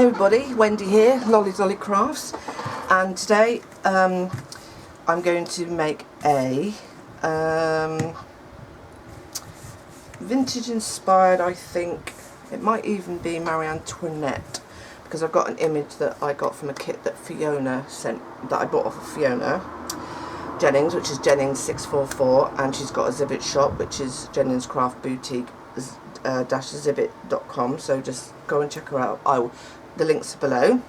Hey everybody, Wendy here, Lolly's Lolly Crafts, and today I'm going to make a vintage inspired, I think it might even be Marie Antoinette, because I've got an image that I got from a kit that Fiona sent, that I bought off of Fiona Jennings, which is Jennings 644, and she's got a Zibbet shop, which is Jennings Craft Boutique -zibbet.com, so just go and check her out. The links are below.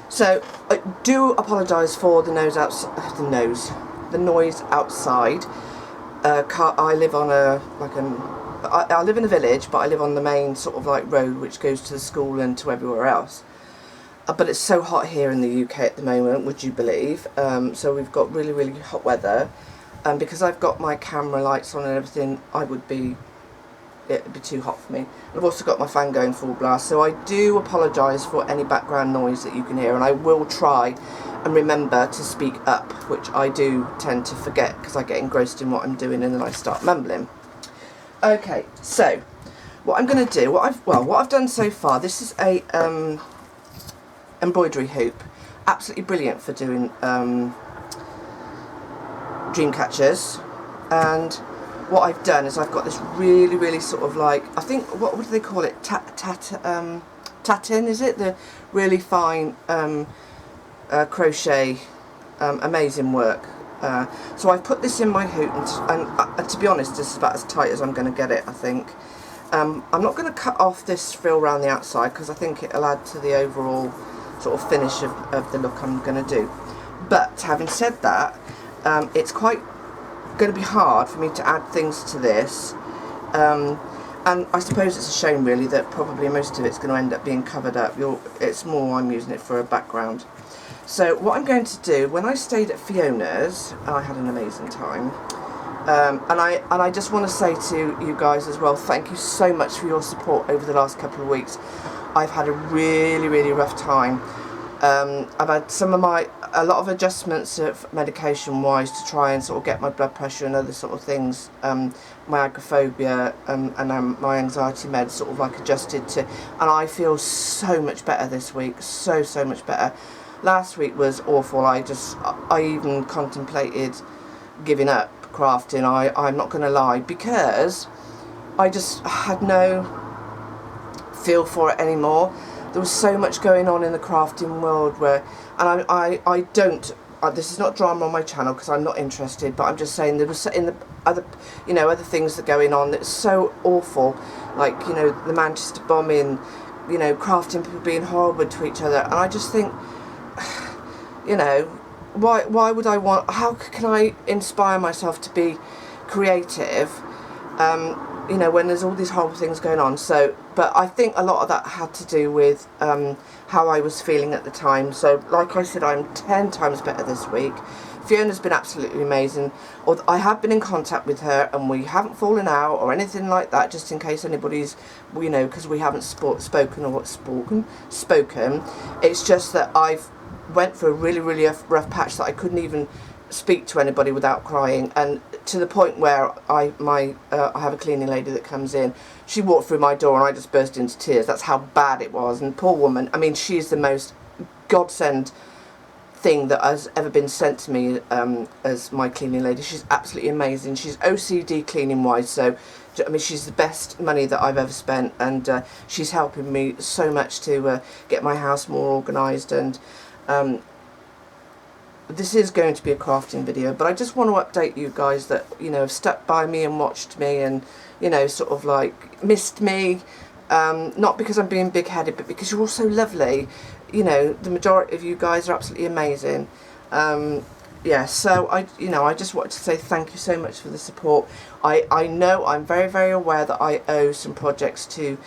So I do apologise for the noise outside. I live on I live in a village, but I live on the main sort of like road which goes to the school and to everywhere else. But it's so hot here in the UK at the moment, would you believe? So we've got really, really hot weather. Because I've got my camera lights on and everything, it'd be too hot for me. I've also got my fan going full blast, so I do apologise for any background noise that you can hear, and I will try and remember to speak up, which I do tend to forget because I get engrossed in what I'm doing and then I start mumbling. Okay, so what I'm going to do, what I've done so far, this is a embroidery hoop, absolutely brilliant for doing dream catchers. And what I've done is I've got this really, really sort of like, I think, what do they call it? Tatin, is it? The really fine crochet, amazing work. So I've put this in my hoop, and to be honest, this is about as tight as I'm going to get it, I think. I'm not going to cut off this frill around the outside because I think it'll add to the overall sort of finish of the look I'm going to do. But having said that, it's quite going to be hard for me to add things to this, and I suppose it's a shame really that probably most of it's going to end up being covered up. It's more I'm using it for a background. So what I'm going to do, when I stayed at Fiona's, I had an amazing time, and I just want to say to you guys as well, thank you so much for your support over the last couple of weeks. I've had a really, really rough time. I've had a lot of adjustments of medication wise to try and sort of get my blood pressure and other sort of things, my agoraphobia and my anxiety meds sort of like adjusted to, and I feel so much better this week, so much better. Last week was awful. I even contemplated giving up crafting, I'm not going to lie, because I just had no feel for it anymore. There was so much going on in the crafting world where, and I don't, this is not drama on my channel because I'm not interested, but I'm just saying there was in the other, other things that are going on that's so awful, like, the Manchester bombing, crafting people being horrible to each other, and I just think, why would I want, how can I inspire myself to be creative, when there's all these horrible things going on? So, but I think a lot of that had to do with how I was feeling at the time. So, like I said, I'm 10 times better this week. Fiona's been absolutely amazing. I have been in contact with her, and we haven't fallen out or anything like that, just in case anybody's, because we haven't spoken. It's just that I've went for a really, really rough patch that I couldn't even speak to anybody without crying, and to the point where I have a cleaning lady that comes in. She walked through my door and I just burst into tears. That's how bad it was. And poor woman, I mean, she's the most godsend thing that has ever been sent to me as my cleaning lady. She's absolutely amazing. She's OCD cleaning wise, so I mean, she's the best money that I've ever spent, and she's helping me so much to get my house more organised. And this is going to be a crafting video, but I just want to update you guys that, have stuck by me and watched me and, sort of like missed me, not because I'm being big-headed, but because you're all so lovely. The majority of you guys are absolutely amazing. Yeah, so I just wanted to say thank you so much for the support. I know, I'm very, very aware that I owe some projects to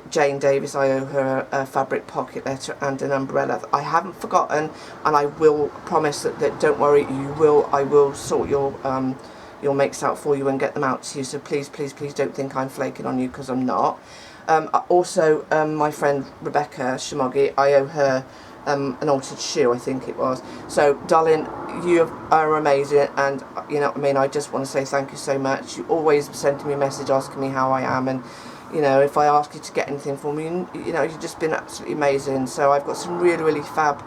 Jane Davis. I owe her a fabric pocket letter and an umbrella. I haven't forgotten, and I will promise that don't worry, I will sort your makes out for you and get them out to you. So please, please, please don't think I'm flaking on you, because I'm not. Also, my friend Rebecca Shamogi, I owe her an altered shoe, I think it was. So darling, you are amazing, and I just want to say thank you so much. You always send me a message asking me how I am, and you know, if I ask you to get anything for me, you know, you've just been absolutely amazing. So I've got some really, really fab,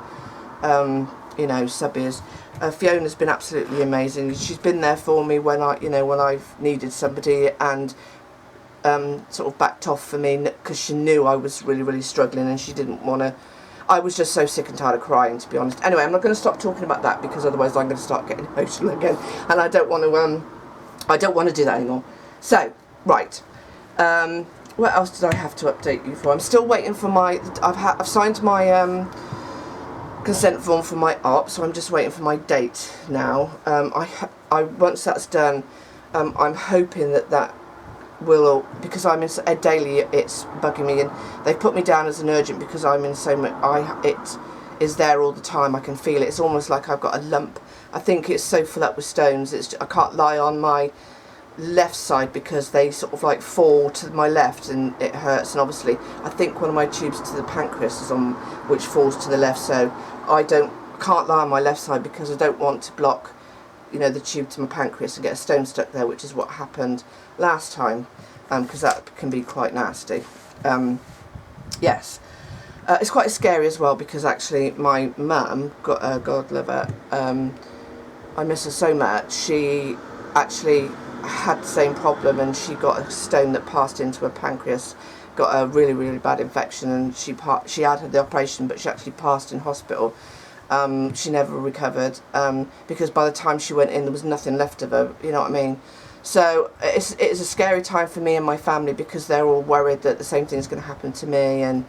you know, subbies. Fiona's been absolutely amazing. She's been there for me when when I've needed somebody, and sort of backed off for me because she knew I was really, really struggling, and she didn't want to. I was just so sick and tired of crying, to be honest. Anyway, I'm not going to stop talking about that because otherwise I'm going to start getting emotional again, and I don't want to. I don't want to do that anymore. So, right. What else did I have to update you for? I'm still waiting for my. I've signed my consent form for my op, so I'm just waiting for my date now. Once that's done, I'm hoping that will, because I'm in Ed Daily, it's bugging me, and they've put me down as an urgent because I'm in so much. It is there all the time. I can feel it. It's almost like I've got a lump. I think it's so full up with stones. I can't lie on my left side because they sort of like fall to my left and it hurts. And obviously, I think one of my tubes to the pancreas is on, which falls to the left. So I can't lie on my left side because I don't want to block, you know, the tube to my pancreas and get a stone stuck there, which is what happened last time, because that can be quite nasty. Yes, it's quite scary as well because actually my mum, God love her, I miss her so much. She actually had the same problem, and she got a stone that passed into her pancreas, got a really, really bad infection, and she had the operation, but she actually passed in hospital. She never recovered because by the time she went in there was nothing left of her, you know what I mean? So it's a scary time for me and my family because they're all worried that the same thing's going to happen to me, and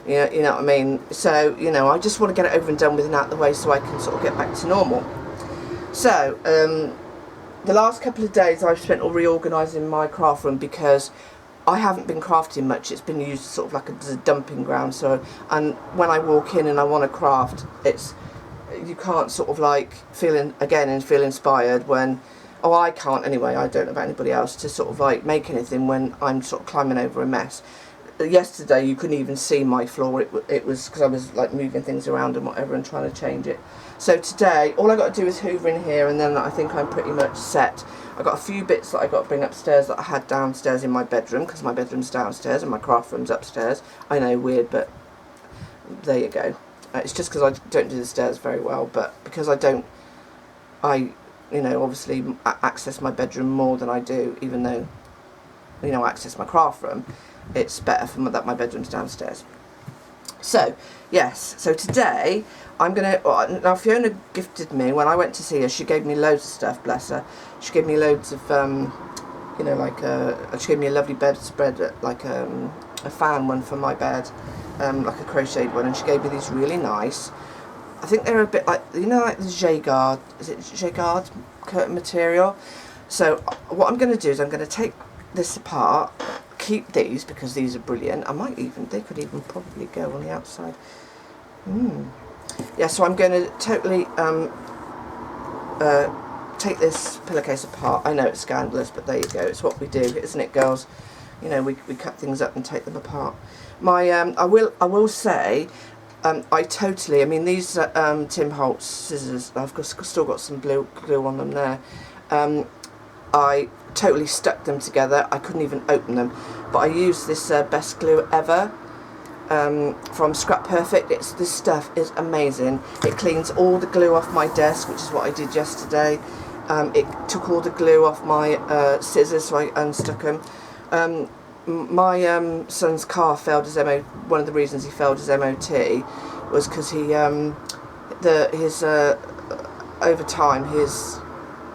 you know what I mean? So, you know, I just want to get it over and done with and out of the way so I can sort of get back to normal. So the last couple of days I've spent all reorganising my craft room because I haven't been crafting much. It's been used sort of like as a dumping ground. So, and when I walk in and I want to craft, you can't sort of like feel inspired when, oh, I can't anyway, I don't know about anybody else, to sort of like make anything when I'm sort of climbing over a mess. Yesterday you couldn't even see my floor. It was because I was like moving things around and whatever and trying to change it. So today all I got to do is hoover in here, and then I think I'm pretty much set. I got a few bits that I got to bring upstairs that I had downstairs in my bedroom, because my bedroom's downstairs and my craft room's upstairs. I know, weird, but there you go. It's just because I don't do the stairs very well, but because I you know, obviously access my bedroom more than I do, even though, you know, I access my craft room, it's better for that my bedroom's downstairs. So, yes, so today I'm going to, now Fiona gifted me, when I went to see her, she gave me loads of stuff, bless her. She gave me loads of, you know, like, she gave me a lovely bedspread, like a fan one for my bed, like a crocheted one, and she gave me these really nice, I think they're a bit like, you know, like the Jagard, is it Jagard curtain material? So what I'm going to do is I'm going to take this apart, keep these because these are brilliant. They could even probably go on the outside. Yeah, so I'm going to totally take this pillowcase apart. I know it's scandalous, but there you go. It's what we do, isn't it, girls? You know, we cut things up and take them apart. I will say, I mean, these Tim Holtz scissors, I've still got some glue on them there. I totally stuck them together. I couldn't even open them, but I used this best glue ever from Scrap Perfect. This stuff is amazing. It cleans all the glue off my desk, which is what I did yesterday. It took all the glue off my scissors, so I unstuck them. My son's car failed his MOT. One of the reasons he failed his MOT was because he over time his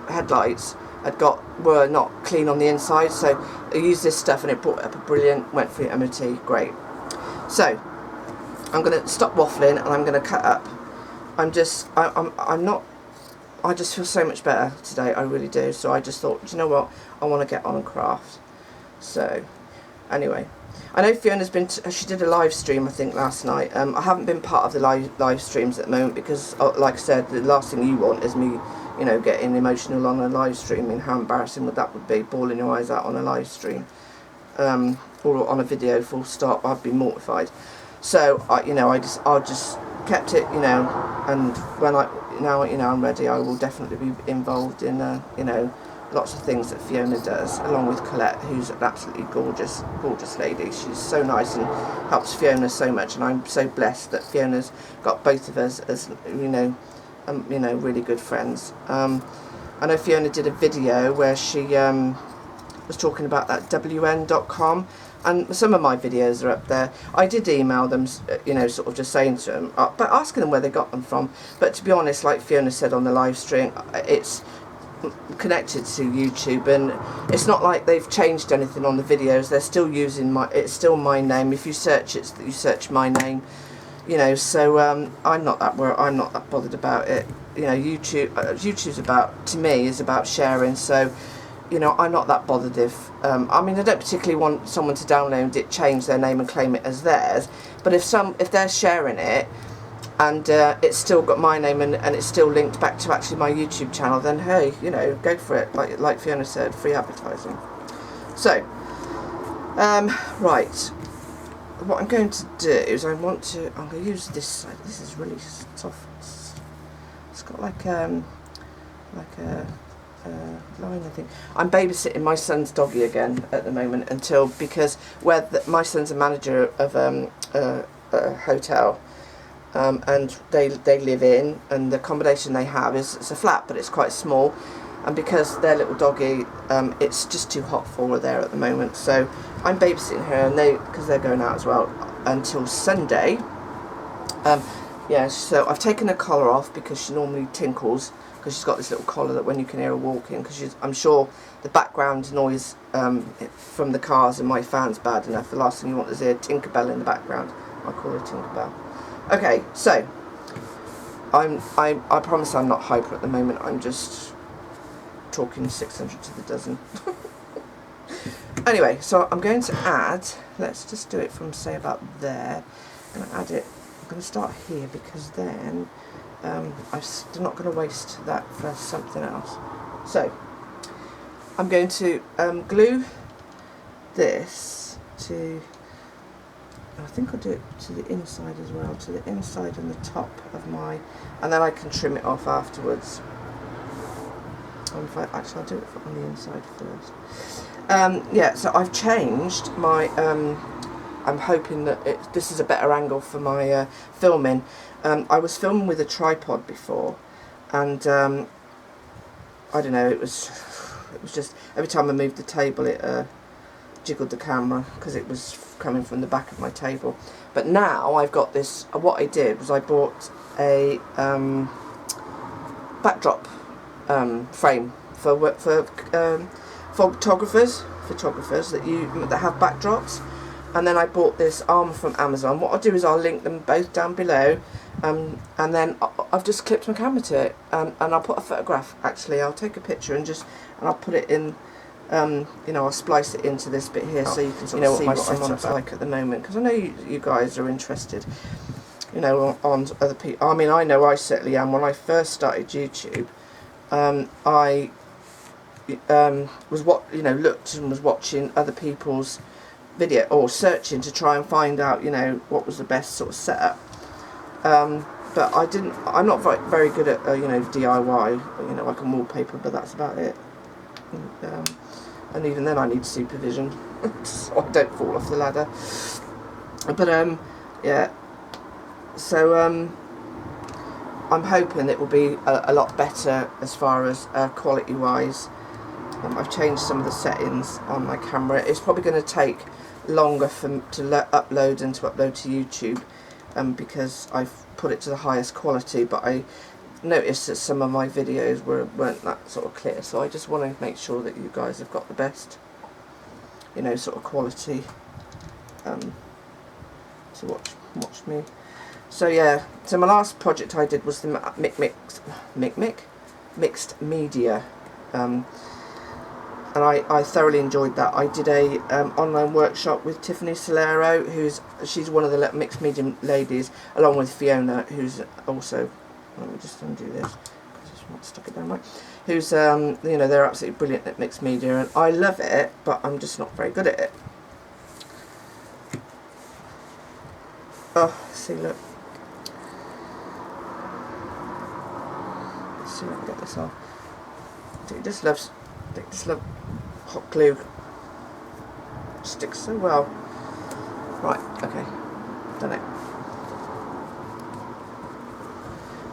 headlights were not clean on the inside, so I used this stuff and it brought up a brilliant, went for your MOT, great. So I'm going to stop waffling and I'm going to cut up. I just feel so much better today, I really do. So I just thought, do you know what, I want to get on and craft. So anyway, I know Fiona's been she did a live stream I think last night. I haven't been part of the live streams at the moment because like I said, the last thing you want is me, you know, getting emotional on a live stream. And how embarrassing that would be, bawling your eyes out on a live stream, or on a video full stop. I'd be mortified. So I just kept it, you know, and when I'm ready, I will definitely be involved in, you know, lots of things that Fiona does, along with Colette, who's an absolutely gorgeous lady. She's so nice and helps Fiona so much, and I'm so blessed that Fiona's got both of us as really good friends. I know Fiona did a video where she was talking about that wn.com, and some of my videos are up there. I did email them, sort of just saying to them, but asking them where they got them from. But to be honest, like Fiona said on the live stream, it's connected to YouTube, and it's not like they've changed anything on the videos. They're still using it's still my name. If you search it, you search my name, so I'm not that bothered about it. YouTube's to me is about sharing, so I'm not that bothered if I mean, I don't particularly want someone to download it, change their name and claim it as theirs, but if they're sharing it and it's still got my name and it's still linked back to actually my YouTube channel, then hey, go for it. Like Fiona said, free advertising. So right, what I'm going to do is I'm going to use this side. This is really soft. It's got like a line, I think. I'm babysitting my son's doggy again at the moment because my son's a manager of a hotel, and they live in, and the accommodation they have it's a flat, but it's quite small, and because their little doggy, it's just too hot for her there at the moment. So I'm babysitting her, and because they're going out as well until Sunday. Yeah, so I've taken her collar off because she normally tinkles, because she's got this little collar that when you can hear her walking, because I'm sure the background noise from the cars and my fan's bad enough. The last thing you want is hear Tinkerbell in the background. I call her Tinkerbell. Okay, so I promise I'm not hyper at the moment. I'm just talking 600 to the dozen. Anyway, so I'm going to add, let's just do it from, say, about there. I'm going to add it, I'm going to start here, because then I'm still not going to waste that for something else. So I'm going to glue this to, I think I'll do it to the inside as well, to the inside and the top of my, and then I can trim it off afterwards. Actually, I'll do it on the inside first. Yeah, so I've changed my, I'm hoping that this is a better angle for my filming. I was filming with a tripod before, and I don't know, it was just, every time I moved the table it jiggled the camera, because it was coming from the back of my table. But now I've got this, what I did was I bought a backdrop frame for photographers that have backdrops, and then I bought this armour from Amazon. What I'll do is I'll link them both down below, and then I've just clipped my camera to it, and I'll put a photograph, actually I'll take a picture and I'll put it in, I'll splice it into this bit here, so you can sort of see what my setup's like at the moment, because I know you guys are interested, on other people. I mean, I know I certainly am. When I first started YouTube, I looked and was watching other people's video, or searching to try and find out, what was the best sort of setup. But I'm not very good at, DIY, I can wallpaper, but that's about it. And even then I need supervision, so I don't fall off the ladder. But, yeah, so, I'm hoping it will be a lot better as far as quality wise. I've changed some of the settings on my camera. It's probably going to take longer to upload and to upload to YouTube, because I've put it to the highest quality, but I noticed that some of my videos weren't that sort of clear, so I just want to make sure that you guys have got the best, sort of quality to watch me. So yeah, so my last project I did was the mixed media, and I thoroughly enjoyed that. I did a online workshop with Tiffany Solero, she's one of the mixed media ladies, along with Fiona, who's also, let me just undo this because it's not stuck it down right, who's they're absolutely brilliant at mixed media, and I love it, but I'm just not very good at it. Oh, see, look. Let's see if I can get this off. He just loves This hot glue sticks so well. Right, okay, done it.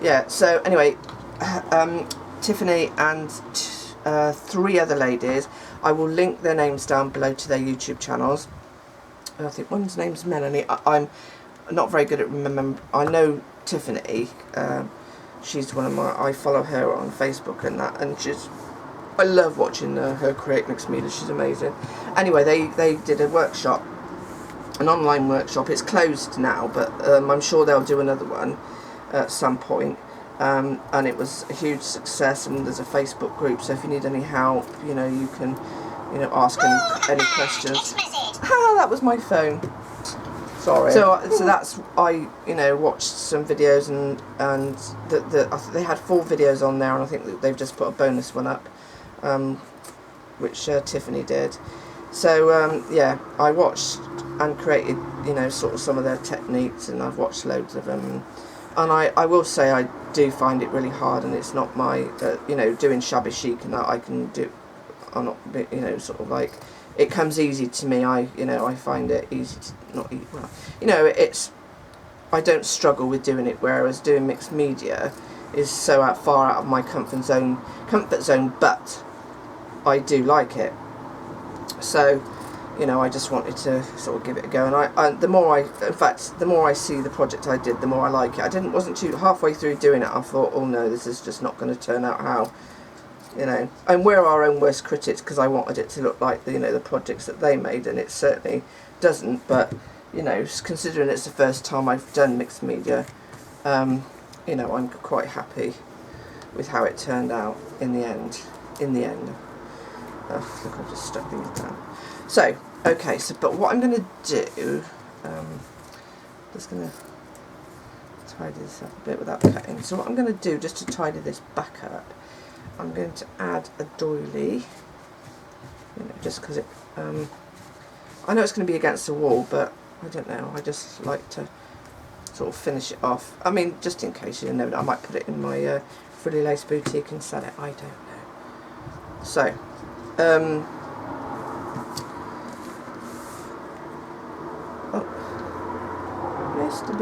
Yeah, so anyway, Tiffany and 3 other ladies, I will link their names down below to their YouTube channels. I think one's name's Melanie. I'm not very good at remembering. I know Tiffany, she's one of my, I follow her on Facebook and that, and I love watching her create mixed media. She's amazing. Anyway, they did a workshop, an online workshop. It's closed now, but I'm sure they'll do another one at some point. And it was a huge success, and there's a Facebook group, so if you need any help, you know, you can, you know, ask any questions. Ah, that was my phone. Sorry. So that's, I, you know, watched some videos, and I think they had 4 videos on there, and I think that they've just put a bonus one up, which Tiffany did. So yeah, I watched and created, you know, sort of some of their techniques, and I've watched loads of them, and I will say I do find it really hard, and it's not my, you know, doing shabby chic and that I can do. I'm not, you know, sort of like, it comes easy to me. You know, I find it easy to not eat well. You know, I don't struggle with doing it, whereas doing mixed media is so far out of my comfort zone, but I do like it. So, you know, I just wanted to sort of give it a go, and the more I see the project I did, the more I like it. Wasn't too halfway through doing it, I thought, oh no, this is just not going to turn out how, you know. And we're our own worst critics, because I wanted it to look like the, you know, the projects that they made, and it certainly doesn't. But, you know, considering it's the first time I've done mixed media, you know, I'm quite happy with how it turned out in the end. Oh, look, I've just stuck these down. So, okay, but what I'm going to do, just going to tidy this up a bit without cutting. So what I'm going to do, just to tidy this back up, I'm going to add a doily, you know, just because it, I know it's going to be against the wall, but I don't know, I just like to sort of finish it off. I mean, just in case, you never know, I might put it in my frilly lace boutique and sell it, I don't know. So, just a bit.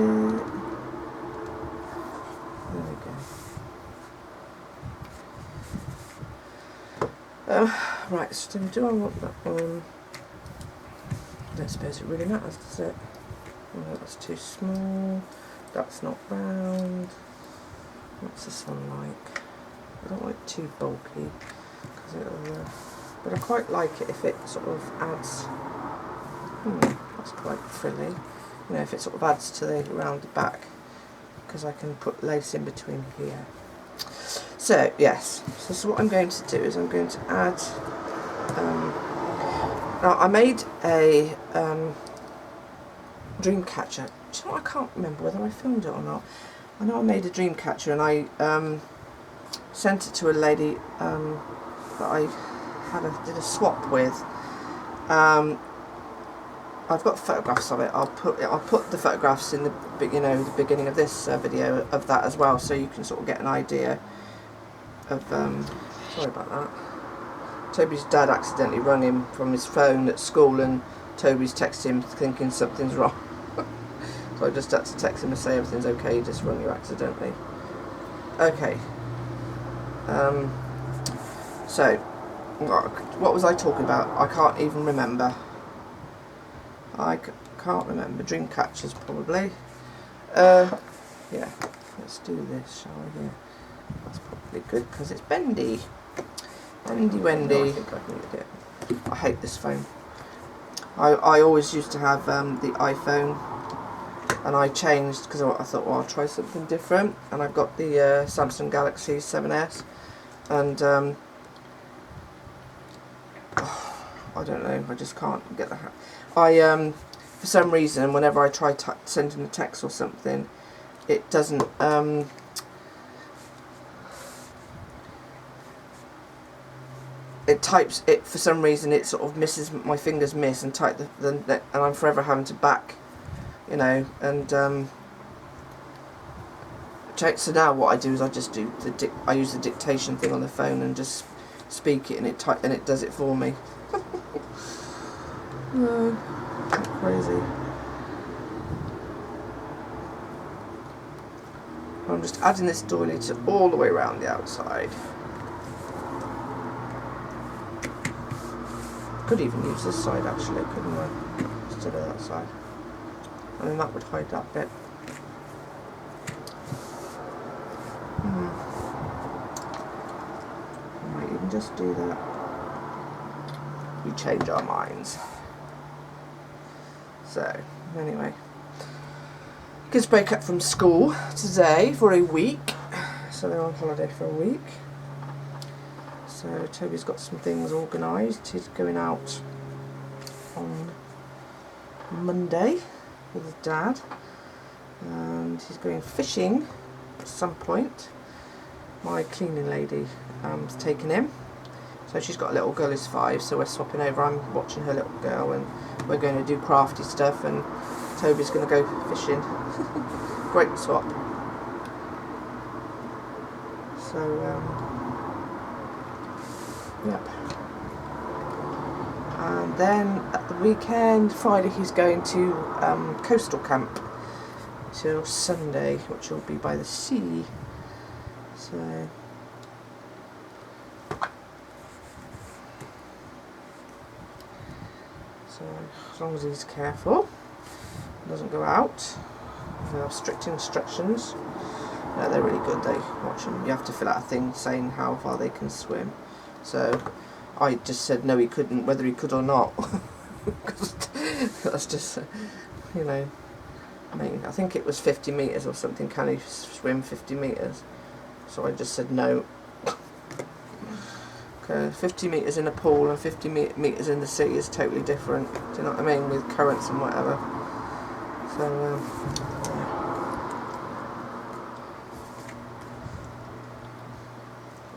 There we go. Right, so do I want that one? I don't suppose it really matters, does it? Oh, that's too small. That's not round. What's this one like? I don't want it too bulky, because it'll. But I quite like it if it sort of adds. That's quite frilly. You know, if it sort of adds to the round the back, because I can put lace in between here. So yes, so what I'm going to do is I'm going to add. Now I made a dream catcher. Do you know what? I can't remember whether I filmed it or not. I know I made a dream catcher, and I sent it to a lady that I did a swap with. I've got photographs of it. I'll put the photographs in the the beginning of this video of that as well, so you can sort of get an idea of. Sorry about that. Toby's dad accidentally rang him from his phone at school, and Toby's texted him thinking something's wrong. So I just had to text him and say everything's okay. He just rang you accidentally. Okay. So what was I talking about? I can't even remember. I can't remember. Dream catchers probably. Yeah, let's do this, shall we? Here. That's probably good because it's bendy. Bendy Wendy. No, I think I've needed it. I hate this phone. I always used to have the iPhone, and I changed because I thought, well, I'll try something different, and I've got the Samsung Galaxy 7S, and I don't know, I just can't get the for some reason, whenever I try sending a text or something, it doesn't it types it for some reason. It sort of misses, my fingers miss and type and I'm forever having to back, you know. And so now what I do is I just do I use the dictation thing on the phone and just speak it and it does it for me. Crazy. I'm just adding this doily to all the way around the outside. Could even use this side actually, couldn't I? Instead of that side. And then that would hide that bit. I might even just do that. We change our minds. So, anyway. Kids break up from school today for a week. So they're on holiday for a week. So Toby's got some things organised. He's going out on Monday with his dad. And he's going fishing at some point. My cleaning lady is taking him. So she's got a little girl who's 5, so we're swapping over. I'm watching her little girl and we're going to do crafty stuff and Toby's going to go fishing. Great swap. So, yep. And then at the weekend, Friday, he's going to coastal camp till Sunday, which will be by the sea. So, as long as he's careful, doesn't go out. They have strict instructions. No, they're really good. They watch them. You have to fill out a thing saying how far they can swim. So I just said no, he couldn't, whether he could or not. That's just, you know. I mean, I think it was 50 metres or something. Can he swim 50 metres? So I just said no. 50 metres in a pool and 50 metres in the sea is totally different. Do you know what I mean? With currents and whatever. So, yeah.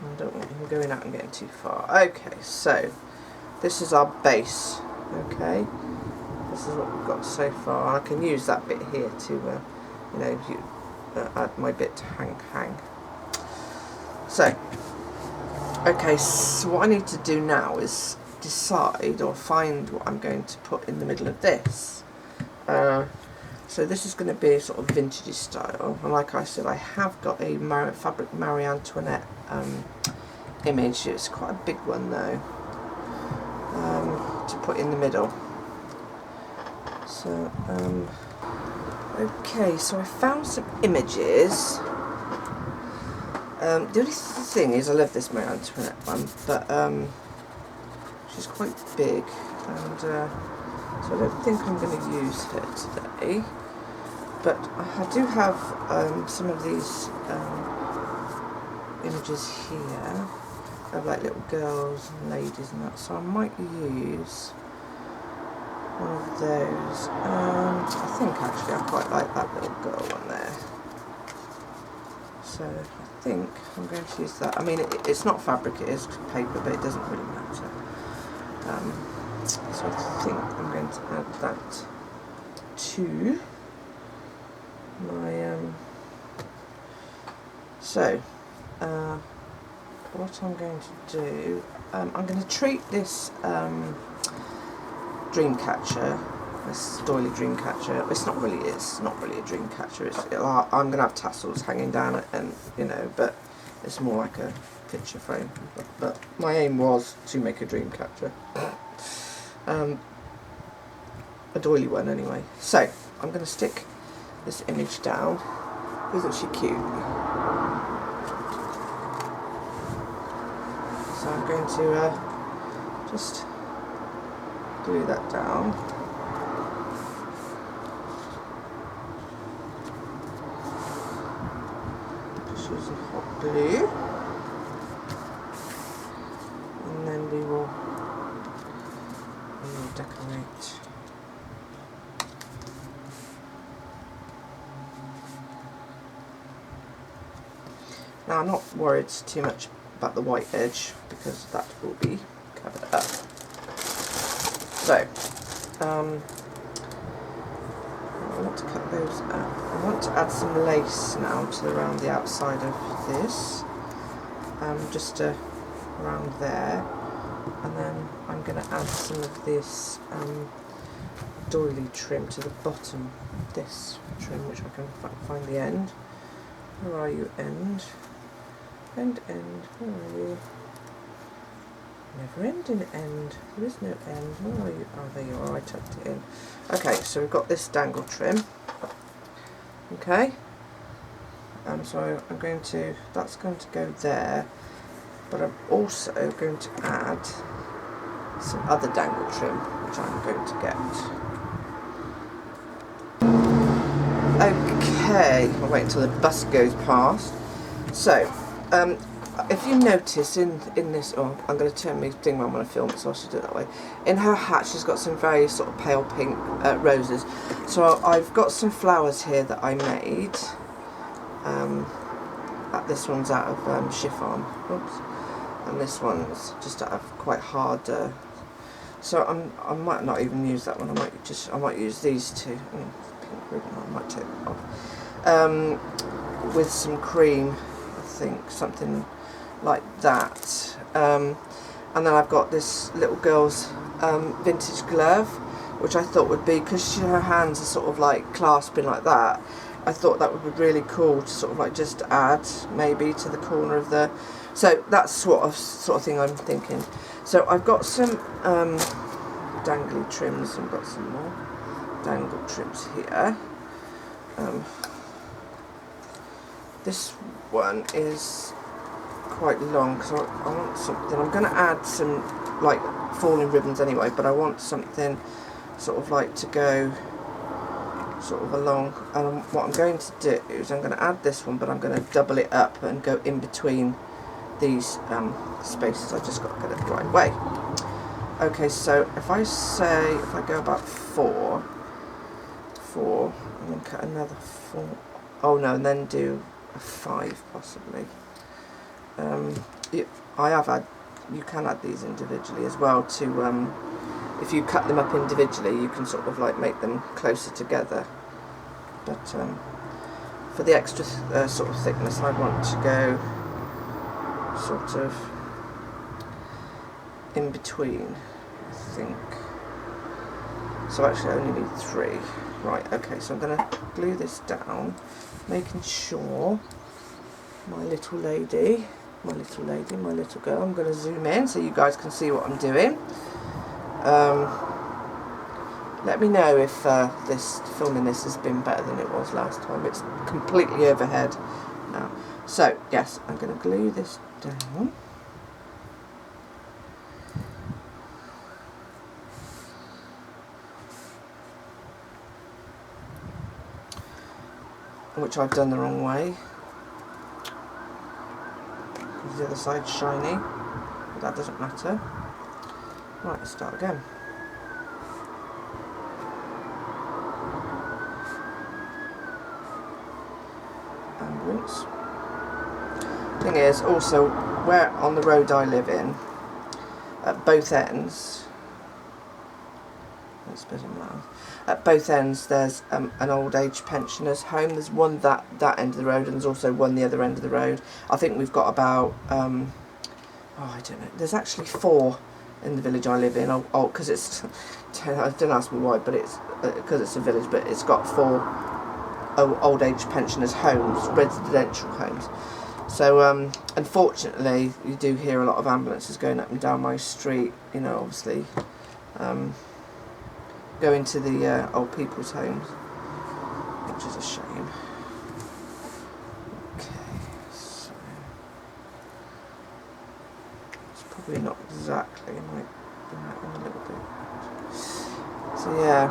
I don't want him going out and getting too far. Okay, so this is our base. Okay, this is what we've got so far. I can use that bit here to, you know, add my bit to hang. So. Okay, so what I need to do now is decide or find what I'm going to put in the middle of this. So this is going to be sort of vintagey style, and like I said, I have got a fabric Marie Antoinette image. It's quite a big one though, to put in the middle. So, okay, so I found some images. The only thing is, I love this Marie Antoinette one, but she's quite big, and so I don't think I'm going to use her today. But I do have some of these images here of like little girls and ladies and that, so I might use one of those. I think actually I quite like that little girl one there. So I think I'm going to use that. I mean, it's not fabric, it is paper, but it doesn't really matter. So I think I'm going to add that to my, so what I'm going to do, I'm going to treat this dream catcher, this doily dream catcher. It's not really a dream catcher. I'm going to have tassels hanging down it, and you know, but it's more like a picture frame. But my aim was to make a dream catcher, a doily one anyway. So I'm going to stick this image down. Isn't she cute? So I'm going to just glue that down. Just using hot glue, and then we will decorate. Now I'm not worried too much about the white edge because that will be covered up. So, I want to cut those up. I want to add some lace now to around the outside of this, just to around there, and then I'm going to add some of this doily trim to the bottom of this trim, which I can find the end. Where are you, end? End, where are you? Never ending end. There is no end. Where are you? Oh, there you are. I tucked it in. Okay, so we've got this dangle trim. Okay. So I'm going to, that's going to go there, but I'm also going to add some other dangle trim, which I'm going to get. Okay, I'll wait until the bus goes past. So, if you notice in this, oh, I'm going to turn my thing around when I film it, so I should do it that way. In her hat, she's got some very sort of pale pink roses. So I've got some flowers here that I made. This one's out of chiffon. Oops. And this one's just out of quite hard. So I might not even use that one. I might use these two. Pink ribbon. I might take that off. With some cream, I think, something like that. And then I've got this little girl's vintage glove, which I thought would be, because her hands are sort of like clasping like that, I thought that would be really cool to sort of like just add maybe to the corner of the, so that's sort of thing I'm thinking. So I've got some dangly trims, and got some more dangle trims here. This one is quite long, because I want something, I'm going to add some like falling ribbons anyway, but I want something sort of like to go sort of along, and what I'm going to do is I'm going to add this one, but I'm going to double it up and go in between these spaces. I just got to get it the right way. Okay, so if I go about four, and then cut another 4, oh no, and then do a 5 possibly. You can add these individually as well to, if you cut them up individually, you can sort of like make them closer together. But for the extra sort of thickness, I want to go sort of in between, I think. So actually I only need 3. Right, okay, so I'm going to glue this down, making sure my little lady, my little girl, I'm going to zoom in so you guys can see what I'm doing. Let me know if filming this has been better than it was last time. It's completely overhead now. So yes, I'm going to glue this down. Which I've done the wrong way, because the other side's shiny, but that doesn't matter. Right, let's start again. And rinse. Thing is, also, where on the road I live in, at both ends, at both ends there's an old age pensioners home. There's one that end of the road, and there's also one the other end of the road. I think we've got about oh, I don't know, there's actually 4 in the village I live in. Oh, because it's, don't ask me why, but it's because it's a village, but it's got 4 old age pensioners homes, residential homes. So unfortunately you do hear a lot of ambulances going up and down my street, you know, obviously going to the old people's homes, which is a shame. Okay, so it's probably not exactly, I might bring that in a little bit. So yeah.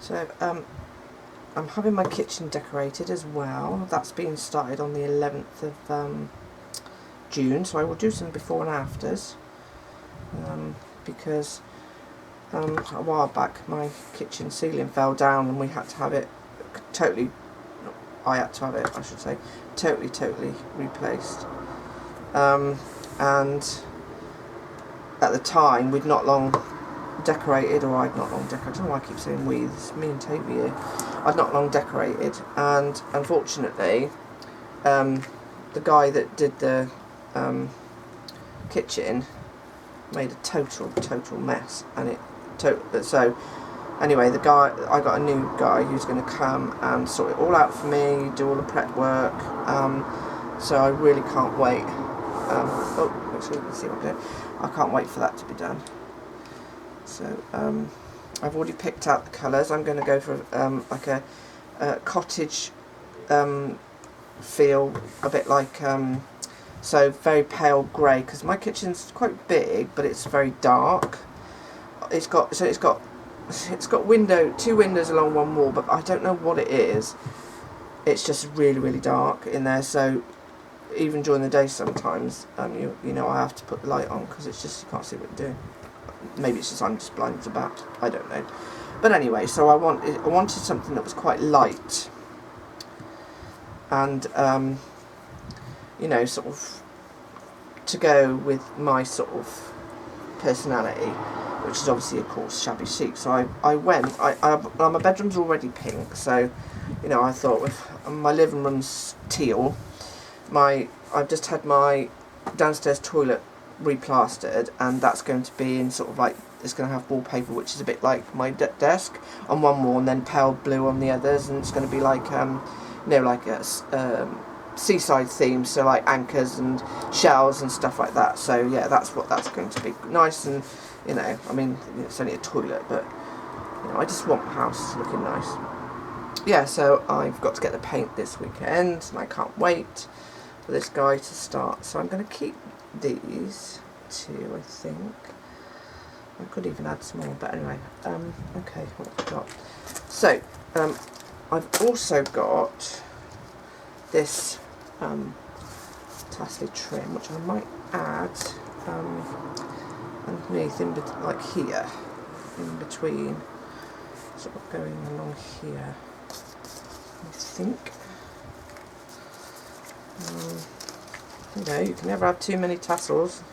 So I'm having my kitchen decorated as well. That's being started on the 11th of June, so I will do some before and afters, because a while back my kitchen ceiling fell down and we had to have it totally, I had to have it, I should say, totally replaced. And at the time we'd not long decorated, or I'd not long decorated, I don't know why I keep saying we, it's me and Toby here. I'd not long decorated, and unfortunately, the guy that did the kitchen made a total mess, and so anyway, I got a new guy who's going to come and sort it all out for me, do all the prep work, so I really can't wait. Oh, make sure you can see what I'm doing. I can't wait for that to be done. So I've already picked out the colours. I'm going to go for like a cottage feel, a bit like so very pale grey, because my kitchen's quite big but it's very dark. It's got two windows along one wall, but I don't know what it is. It's just really dark in there, so even during the day sometimes you know, I have to put the light on because it's just, you can't see what you're doing. Maybe it's just I'm just blind as a bat, I don't know. But anyway, so I wanted something that was quite light and you know, sort of to go with my sort of personality, which is obviously, of course, shabby chic. So my bedroom's already pink, so you know, I thought with my living room's teal, I've just had my downstairs toilet replastered, and that's going to be in sort of like, it's going to have wallpaper which is a bit like my desk on one wall, and then pale blue on the others, and it's going to be like you know, like a seaside theme, so like anchors and shells and stuff like that. So yeah, that's what that's going to be, nice. And you know, I mean, it's only a toilet, but you know, I just want my house looking nice. Yeah, so I've got to get the paint this weekend, and I can't wait for this guy to start. So I'm going to keep these two, I think. I could even add some more, but anyway. Okay, what have I got? So I've also got this tassel trim, which I might add underneath, like here, in between, sort of going along here, I think. You know, you can never have too many tassels.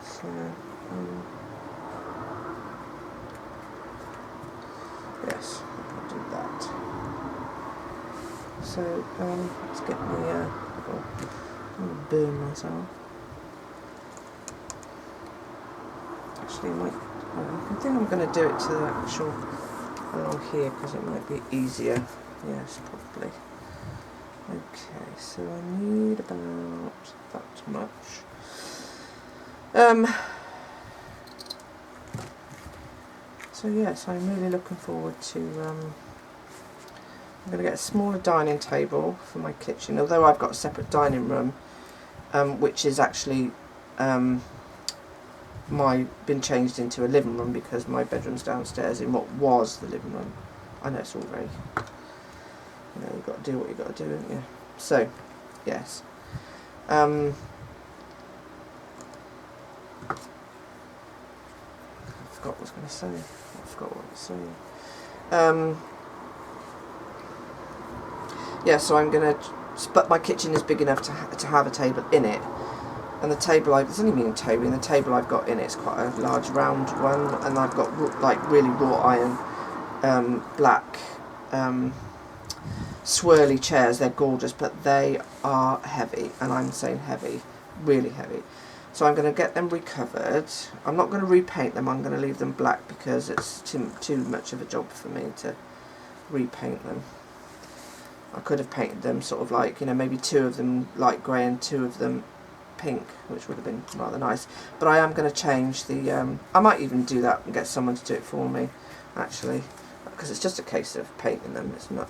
So, yes, I'll do that. So, let's get me I'm going to burn myself. Actually, I think I'm going to do it to the actual along here, because it might be easier. Yes, probably. Okay, so I need about that much. So yes, I'm really looking forward to, I'm going to get a smaller dining table for my kitchen, although I've got a separate dining room, which is actually been changed into a living room, because my bedroom's downstairs in what was the living room. I know it's all very, you know, you've got to do what you've got to do, haven't you? So, yes. I forgot what I was going to say. Yeah, so I'm going to, but my kitchen is big enough to have a table in it. And the table, it's only me and Toby, and the table I've got in it is quite a large round one, and I've got like really wrought iron, black, swirly chairs. They're gorgeous, but they are heavy, and I'm saying heavy, really heavy. So I'm going to get them recovered. I'm not going to repaint them, I'm going to leave them black, because it's too much of a job for me to repaint them. I could have painted them sort of like, you know, maybe two of them light grey and two of them pink, which would have been rather nice. But I am going to change the, I might even do that and get someone to do it for me, actually, because it's just a case of painting them, it's not,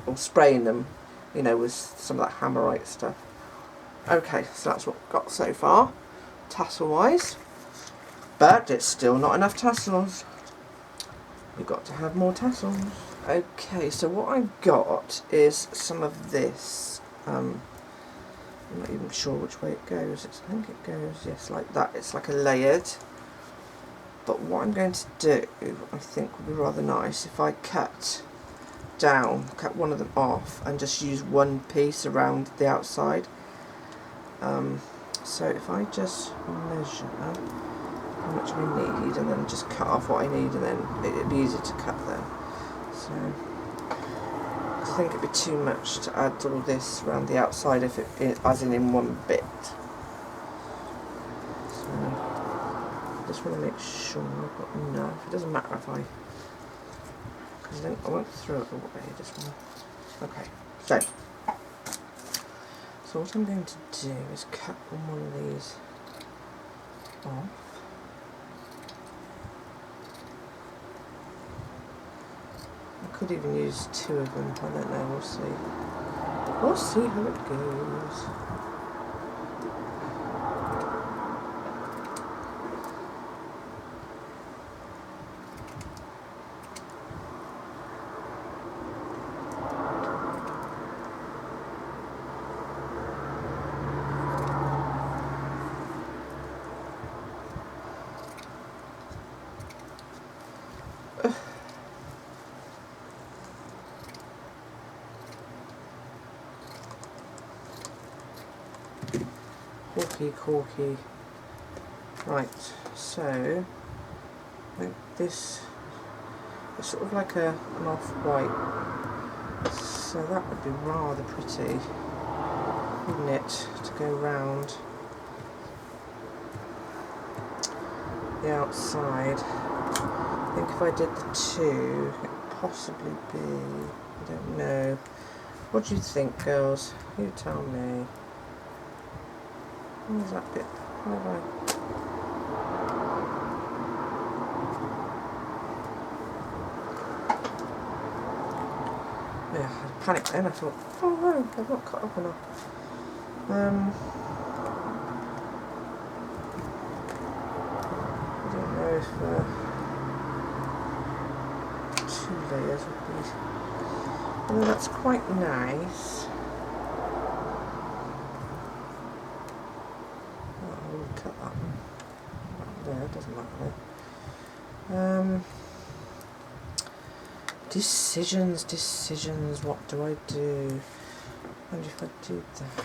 or spraying them, you know, with some of that hammerite stuff. Okay, so that's what we've got so far, tassel wise, but it's still not enough tassels. You've got to have more tassels. Okay, so what I've got is some of this, I'm not even sure which way it goes. I think it goes, yes, like that. It's like a layered. But what I'm going to do, I think would be rather nice if I cut one of them off and just use one piece around the outside. So if I just measure how much I need, and then just cut off what I need, and then it'd be easy to cut then. So I think it'd be too much to add all this around the outside if as in one bit. So I just want to make sure I've got enough. It doesn't matter if I won't throw it away. Just want to, okay. So what I'm going to do is cut one of these off. I could even use two of them, I don't know, we'll see. We'll see how it goes. Corky. Right, so I think this is sort of like an off-white, so that would be rather pretty, wouldn't it, to go round the outside. I think if I did the two, it could possibly be, I don't know. What do you think, girls? You tell me. Where's that bit? Where have I? Yeah, I panicked then. I thought, oh no, I've not cut up enough. I don't know if 2 layers would be. Although that's quite nice. Cut that one. There, it doesn't matter. Decisions, what do I do? I wonder if I do that.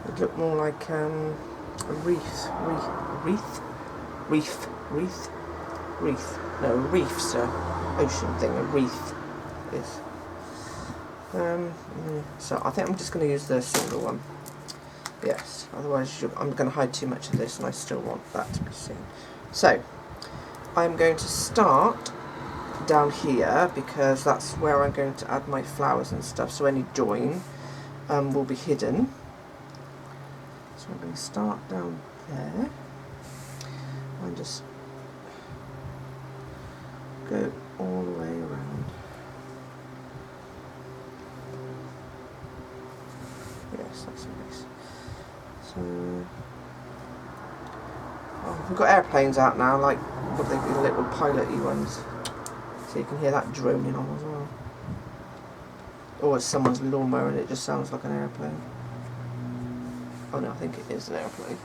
It'd look more like a wreath. No, a reef's an ocean thing, a wreath is. So I think I'm just going to use the single one. Yes, otherwise I'm going to hide too much of this and I still want that to be seen. So I'm going to start down here because that's where I'm going to add my flowers and stuff, so any join will be hidden. So I'm going to start down there and just go all the way around. Yes, that's nice. So, oh, we've got airplanes out now, like what they be, the little pilot-y ones. So you can hear that droning on as well. Or it's someone's lawnmower and it just sounds like an airplane. Oh no, I think it is an airplane.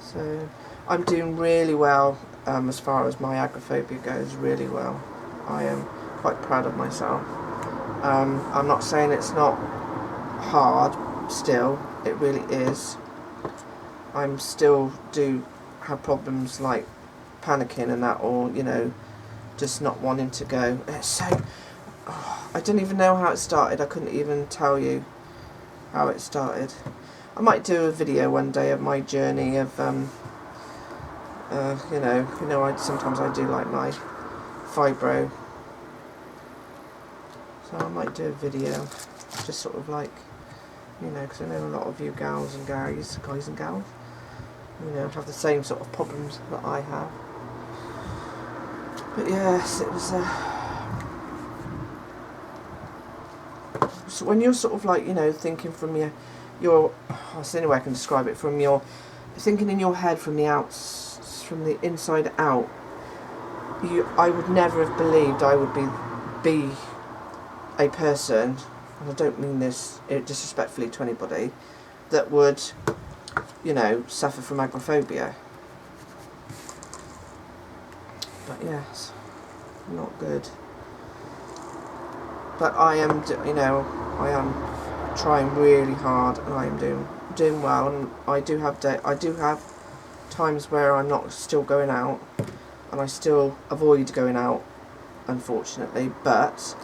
So I'm doing really well as far as my agoraphobia goes, really well. I am quite proud of myself. I'm not saying it's not hard, still, it really is. I'm still do have problems like panicking and that, or, you know, just not wanting to go. It's so, I don't even know how it started. I couldn't even tell you how it started. I might do a video one day of my journey of, you know, sometimes I do like my fibro. So I might do a video, just sort of like, you know, because I know a lot of you gals and guys and gals, you know, have the same sort of problems that I have. But yes, it was so when you're sort of like, you know, thinking from your that's the only way I can describe it, from your thinking in your head from the inside out, I would never have believed I would be a person, and I don't mean this disrespectfully to anybody, that would, you know, suffer from agoraphobia. But yes, not good. but I am, you know, I am trying really hard, and I am doing well. And I do have times where I'm not still going out, and I still avoid going out, unfortunately. But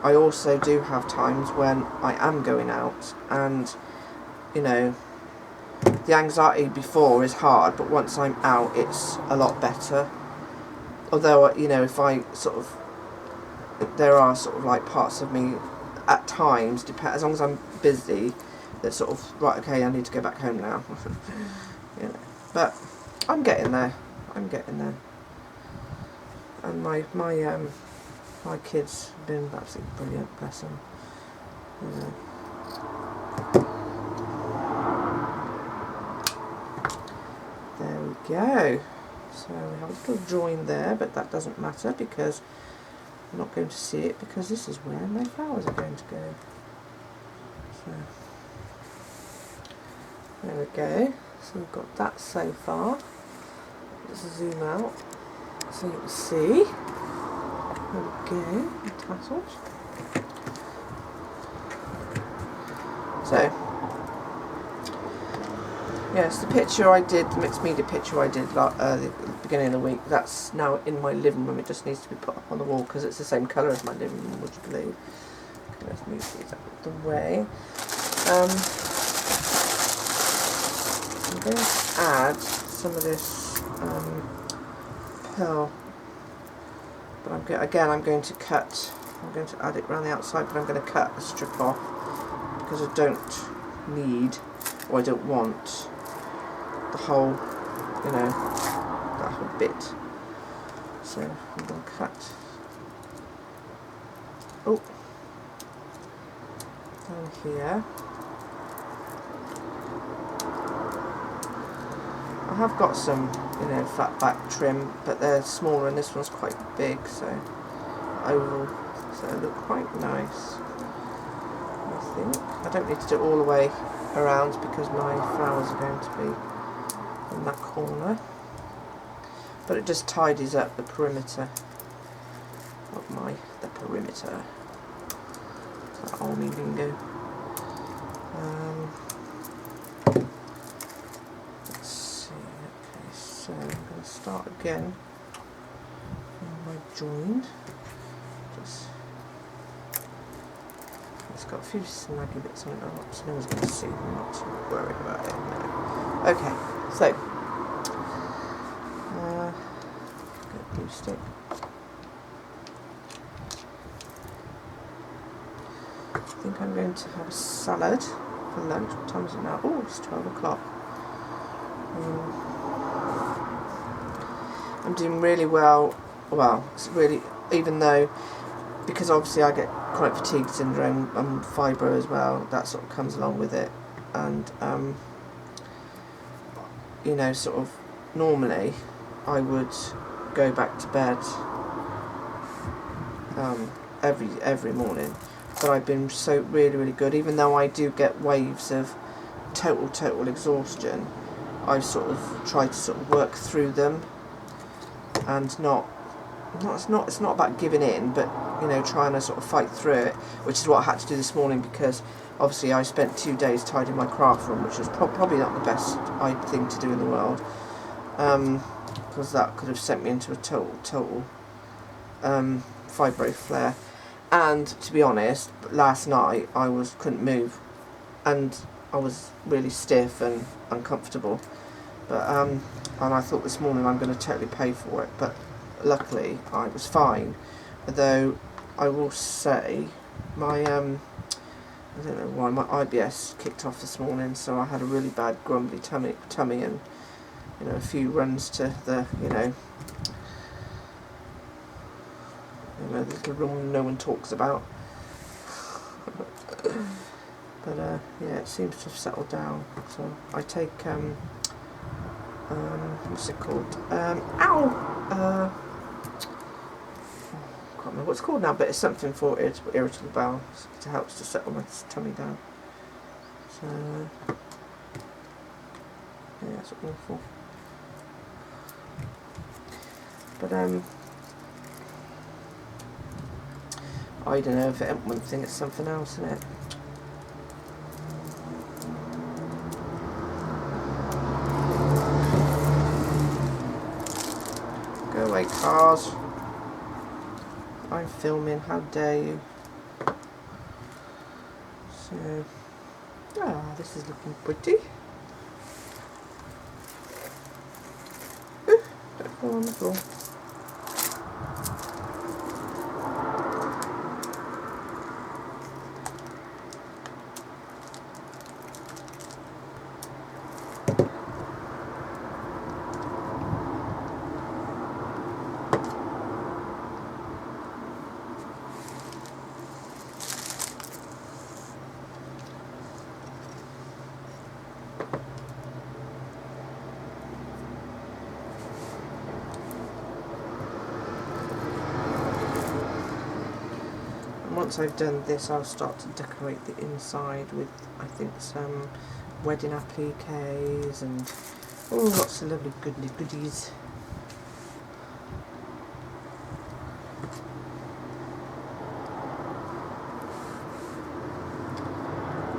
I also do have times when I am going out, and you know, the anxiety before is hard, but once I'm out, it's a lot better. Although, you know, if I sort of, there are sort of like parts of me at times, as long as I'm busy, that sort of, right, okay, I need to go back home now. You know, but I'm getting there. I'm getting there. And my kids have been absolutely brilliant, bless them. You know. There we go. So we have a little join there, but that doesn't matter because I'm not going to see it, because this is where my flowers are going to go. So there we go. So we've got that so far. Let's zoom out so you can see. There we go, the tassels. So, yes, the picture I did, the mixed media picture I did at the beginning of the week, that's now in my living room. It just needs to be put up on the wall because it's the same colour as my living room, would you believe? Okay, let's move these out of the way. I'm going to add some of this pearl, but I'm going to add it around the outside, but I'm going to cut a strip off because I don't need, or I don't want the whole, you know, that whole bit. So I'm going to cut, down here. I have got some, you know, flat back trim, but they're smaller, and this one's quite big, so oval, so they look quite nice, I think. I don't need to do it all the way around because my flowers are going to be in that corner, but it just tidies up the perimeter of the perimeter. It's that army lingo. Let's see. Okay, so I'm going to start again on my join. It's got a few snaggy bits on it. No one's going to see. I'm not too worried about it. No. Okay, so get a glue stick. I think I'm going to have a salad for lunch. What time is it now? Oh, it's 12 o'clock. I'm doing really well. Well, it's really, even though, because obviously I get chronic fatigue syndrome and fibro as well, that sort of comes along with it. And, you know, sort of normally I would go back to bed every morning. But I've been so really good, even though I do get waves of total exhaustion. I've sort of tried to sort of work through them, and it's not about giving in, but you know, trying to sort of fight through it, which is what I had to do this morning, because obviously I spent 2 days tidying my craft room, which was probably not the best thing to do in the world, because that could have sent me into a total fibro flare. And to be honest, last night I couldn't move, and I was really stiff and uncomfortable. But and I thought this morning I'm going to totally pay for it. But luckily I was fine. Although I will say my I don't know why my IBS kicked off this morning, so I had a really bad grumbly tummy, and you know, a few runs to the the little room no one talks about. But yeah, it seems to have settled down. So I take what's it called? I can't remember what it's called now, but it's something for irritable bowel. It helps to settle my tummy down. So yeah, it's awful. But I don't know, if it ain't one thing, it's something else, isn't it? Go away, cars. I'm filming, how dare you. So, this is looking pretty. Ooh, don't fall on the floor. Once I've done this, I'll start to decorate the inside with, I think, some wedding appliques and lots of lovely goodies.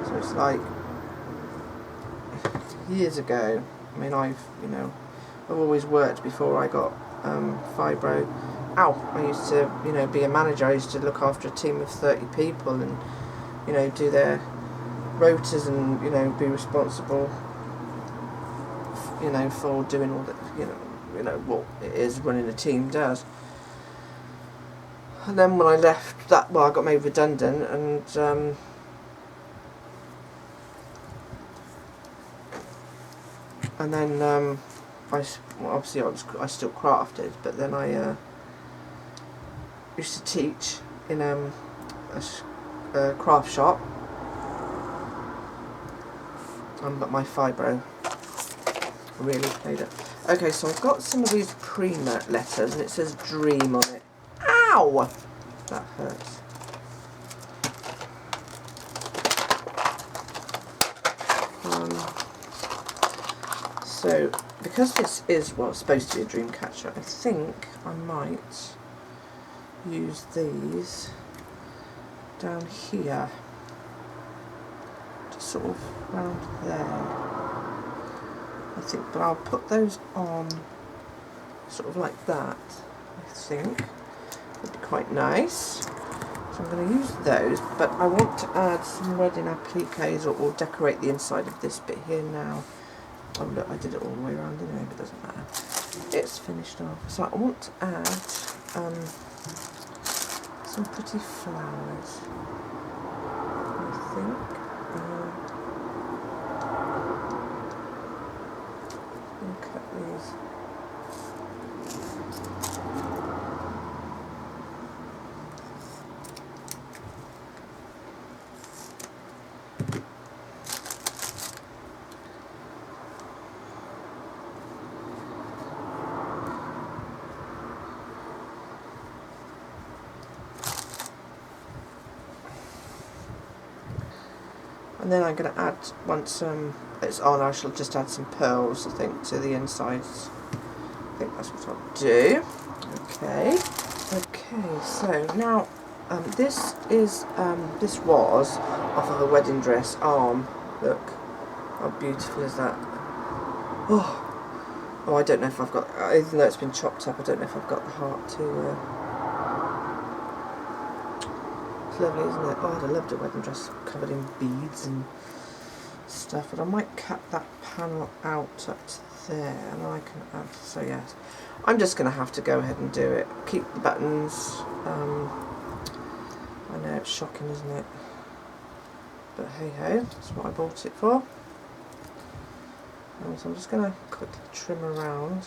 So it's like years ago. I mean, I've always worked before I got fibro. I used to, be a manager. I used to look after a team of 30 people and, do their rotas and, be responsible, for doing all that, what it is running a team does. And then when I left that, I got made redundant, and then I still crafted, but then I used to teach in a craft shop, but my fibro really played it. Okay, so I've got some of these Prima letters, and it says dream on it. Ow! That hurts. So, because this is, supposed to be a dream catcher, I think I might use these down here, just sort of round there, I think, but I'll put those on sort of like that, I think, would be quite nice. So I'm going to use those, but I want to add some wedding appliques or decorate the inside of this bit here now. Oh look, I did it all the way around anyway, but it doesn't matter. It's finished off. So I want to add some pretty flowers, I think. I'll cut these. And then I'm going to add, once it's on, I shall just add some pearls, I think, to the insides. I think that's what I'll do. Okay. Okay, so now this was off of a wedding dress arm. Look, how beautiful is that? Oh, I don't know if I've got, even though it's been chopped up, I don't know if I've got the heart to... lovely, isn't it? Oh, I'd have loved a wedding dress covered in beads and stuff, but I might cut that panel out up to there, and then I can add, so yes, I'm just going to have to go ahead and do it. Keep the buttons. I know it's shocking, isn't it? But hey ho, that's what I bought it for. And so I'm just going to quickly trim around.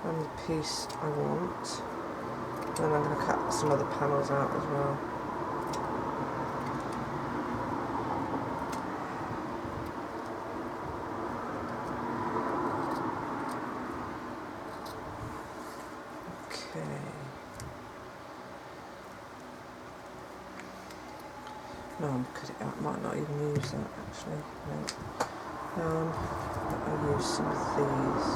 And the piece I want. And then I'm going to cut some other panels out as well. Okay. No, I'm cut it out. Might not even use that actually. No. I'll use some of these.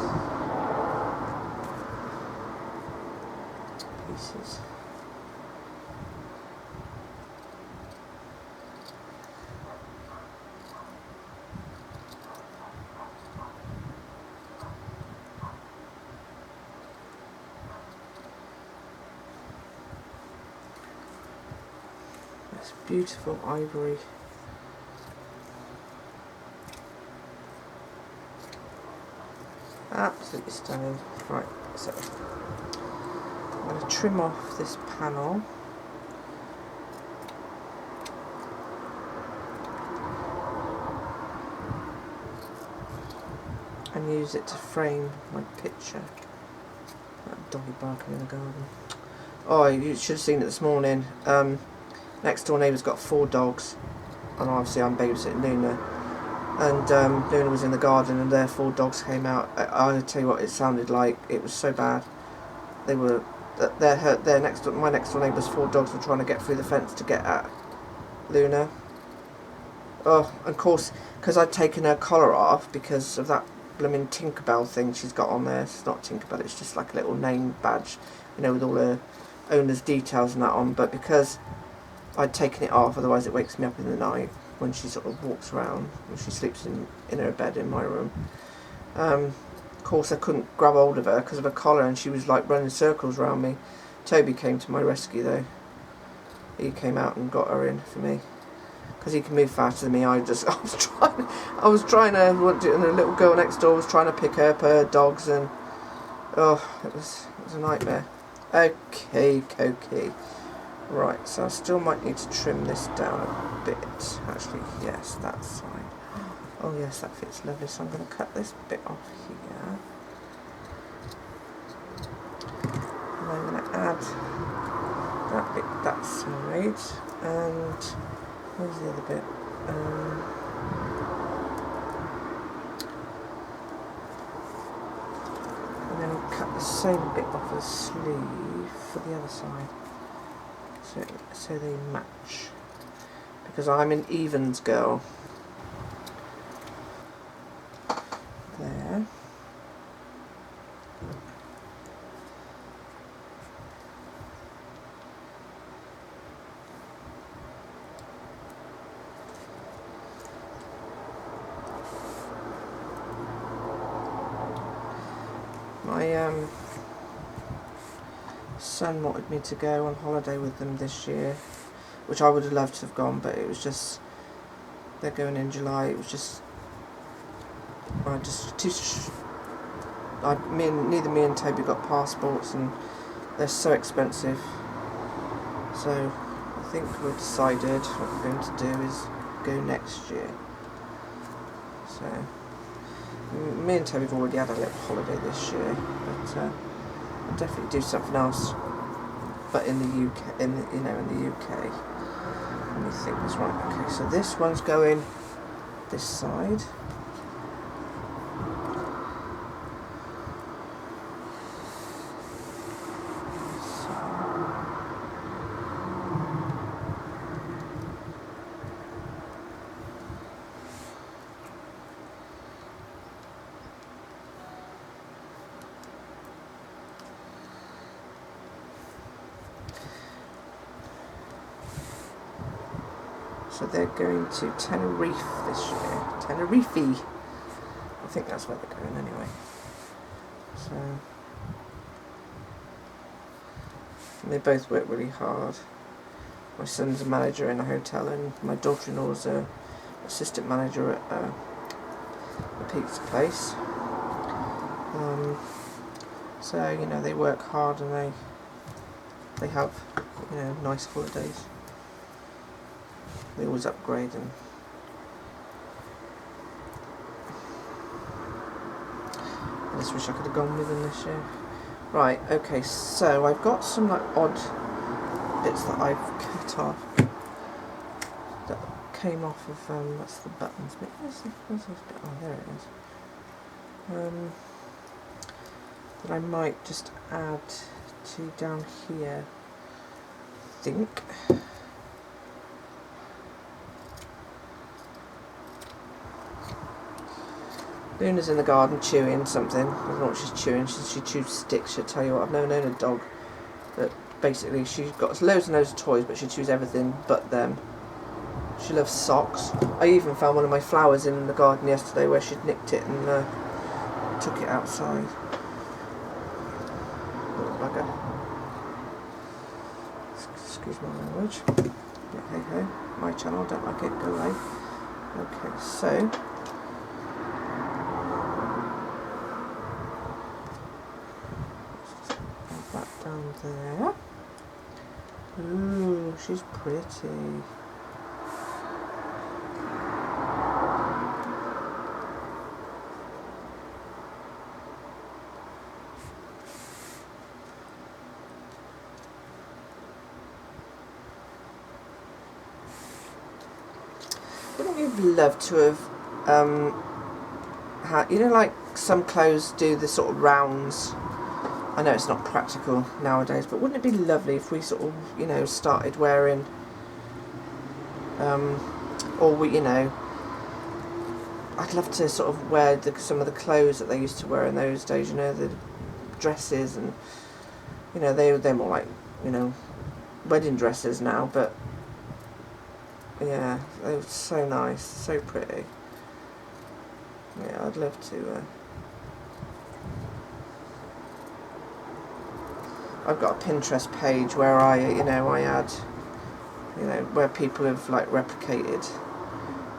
pieces. This beautiful ivory. Absolutely stunning. Right, so I'm going to trim off this panel. And use it to frame my picture. That doggy barking in the garden. Oh, you should have seen it this morning. Next door neighbour's got 4 dogs, and obviously I'm babysitting Luna. And Luna was in the garden, and their 4 dogs came out. I tell you what, it sounded like it was so bad. They were, my next door neighbour's 4 dogs were trying to get through the fence to get at Luna. Oh, and of course, because I'd taken her collar off because of that blooming Tinkerbell thing she's got on there. It's not Tinkerbell, it's just like a little name badge, you know, with all her owner's details and that on. But because I'd taken it off, otherwise it wakes me up in the night when she sort of walks around, when she sleeps in her bed in my room. Of course I couldn't grab hold of her because of her collar, and she was like running circles around me. Toby came to my rescue though. He came out and got her in for me, because he can move faster than me. I was trying to, and the little girl next door was trying to pick up her dogs, and oh, it was a nightmare. Okay, Cokie. Right, so I still might need to trim this down a bit. Actually, yes, that's fine. Oh yes, that fits lovely. So I'm going to cut this bit off here, and I'm going to add that bit that side, and where's the other bit? And then I'll cut the same bit off the sleeve for the other side, so they match, because I'm an evens girl. There. My son wanted me to go on holiday with them this year, which I would have loved to have gone, but it was just, they're going in July. It was just, neither me and Toby got passports, and they're so expensive. So I think we've decided what we're going to do is go next year. So me and Toby have already had a little holiday this year, but I'll definitely do something else. But in the UK, in the UK. Let me think this right. Okay, so this one's going this side. So they're going to Tenerife this year. Tenerife! I think that's where they're going anyway. So, and they both work really hard. My son's a manager in a hotel, and my daughter-in-law's a assistant manager at a pizza place. So, you know, they work hard, and they have, you know, nice holidays. They always upgrade, and I just wish I could have gone with them this year. Right, okay, so I've got some like odd bits that I've cut off that came off of that's the buttons bit. Where's this bit? Oh, there it is. That I might just add to down here, I think. Luna's in the garden chewing something. I don't know what she's chewing. She chews sticks. She'll tell you what. I've never known a dog But basically she's got loads and loads of toys, but she choose everything but them. She loves socks. I even found one of my flowers in the garden yesterday where she'd nicked it and took it outside. Little bugger. Excuse my language. But hey ho, my channel, don't like it, go away. Okay, so that down there. Ooh, she's pretty. Wouldn't you love to have had, you know, like some clothes do the sort of rounds. I know it's not practical nowadays, but wouldn't it be lovely if we sort of, you know, started wearing, or we, you know, I'd love to sort of wear some of the clothes that they used to wear in those days, you know, the dresses, and, you know, they're more like, you know, wedding dresses now, but yeah, they were so nice, so pretty. Yeah, I'd love to. I've got a Pinterest page where I add, you know, where people have like replicated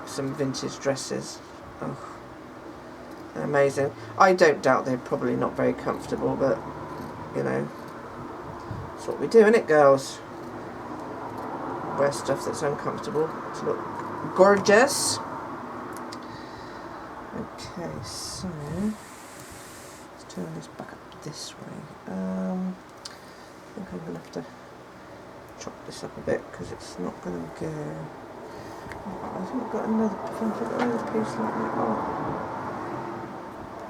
some vintage dresses. Oh, they're amazing. I don't doubt they're probably not very comfortable, but you know, that's what we do, innit, girls? Wear stuff that's uncomfortable to look gorgeous. Okay, so let's turn this back up this way. I think I'm going to have to chop this up a bit because it's not going to go. Oh, I think I've got another piece like that. Oh,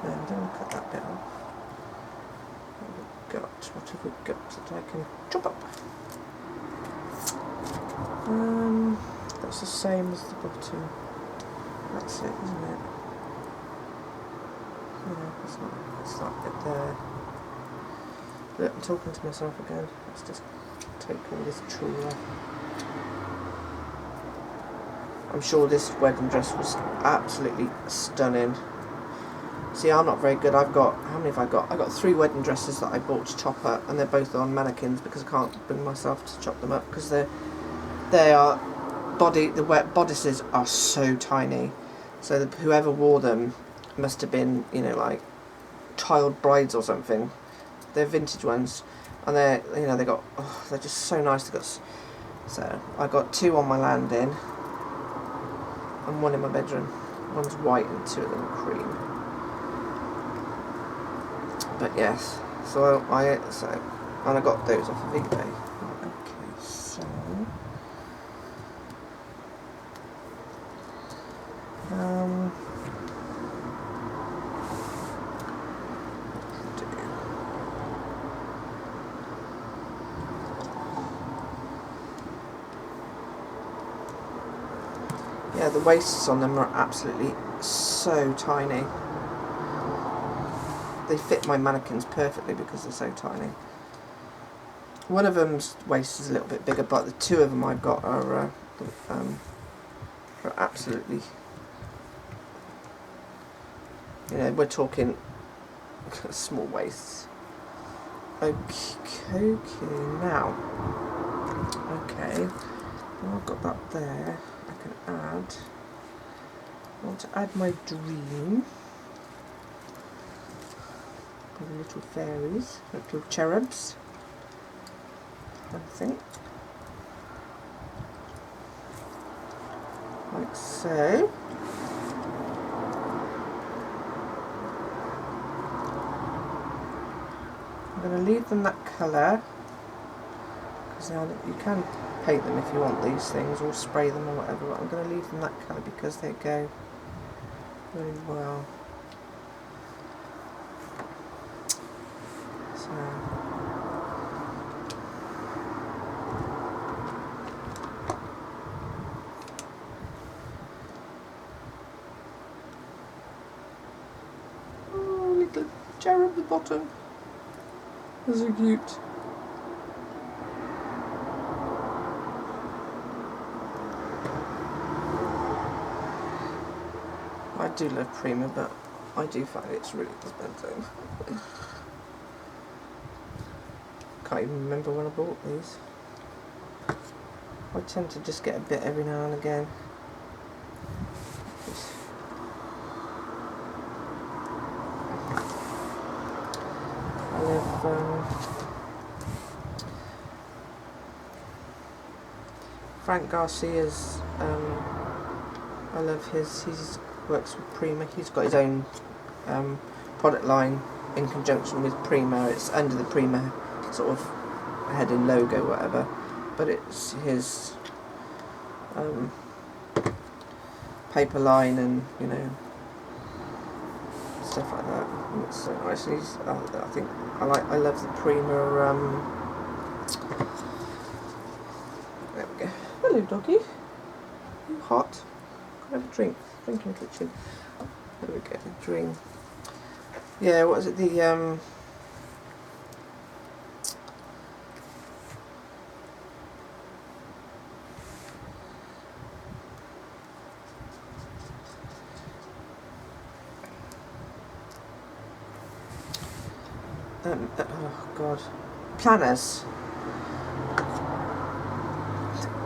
no, I don't want to cut that bit off. What have we got that I can chop up? That's the same as the bottom. That's it, isn't it? Yeah, it's that bit there. Look, I'm talking to myself again. Let's just take all this tree off. I'm sure this wedding dress was absolutely stunning. See, I'm not very good. I've got, how many have I got? I've got 3 wedding dresses that I bought to chop up, and they're both on mannequins because I can't bring myself to chop them up because the bodices are so tiny. So whoever wore them must have been, you know, like child brides or something. They're vintage ones, and they're, you know, they're just so nice. So I got 2 on my landing and 1 in my bedroom. One's white and 2 of them are cream. But yes, and I got those off of eBay. Okay, so yeah, the waists on them are absolutely so tiny. They fit my mannequins perfectly because they're so tiny. One of them's waist is a little bit bigger, but the 2 of them I've got are absolutely, you know, we're talking small waists. Okay, now, okay, now I've got that there. I want to add my dream. The little fairies, little cherubs, I think, like so. I'm going to leave them that colour, because now you can paint them if you want these things, or spray them or whatever, but I'm going to leave them that colour because they go really well. Oh, little cherub at the bottom. They're so cute. I do love Prima, but I do find it's really expensive. Can't even remember when I bought these. I tend to just get a bit every now and again. I love Frank Garcia's, I love his, he works with Prima. He's got his own product line in conjunction with Prima. It's under the Prima sort of heading logo, whatever, but it's his paper line and, you know, stuff like that. And it's so nice. He's, I think I love the Prima. There we go. Hello, doggy. You hot? Can I have a drink? Drink in the kitchen. There we go. Drink. Yeah. What is it? The oh God, planners.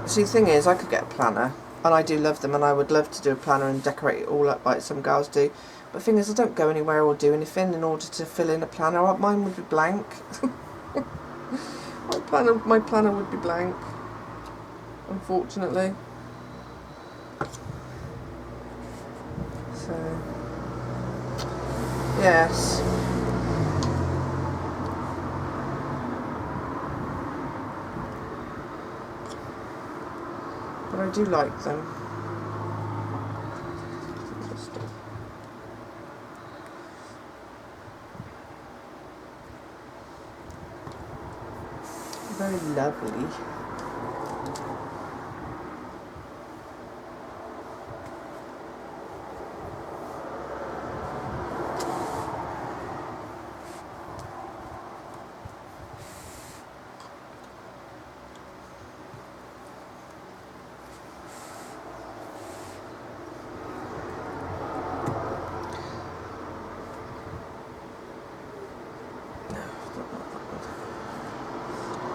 See, the thing is, I could get a planner, and I do love them, and I would love to do a planner and decorate it all up like some girls do. But the thing is, I don't go anywhere or do anything in order to fill in a planner. Mine would be blank. my planner would be blank, unfortunately. So, yes. But I do like them. Very lovely.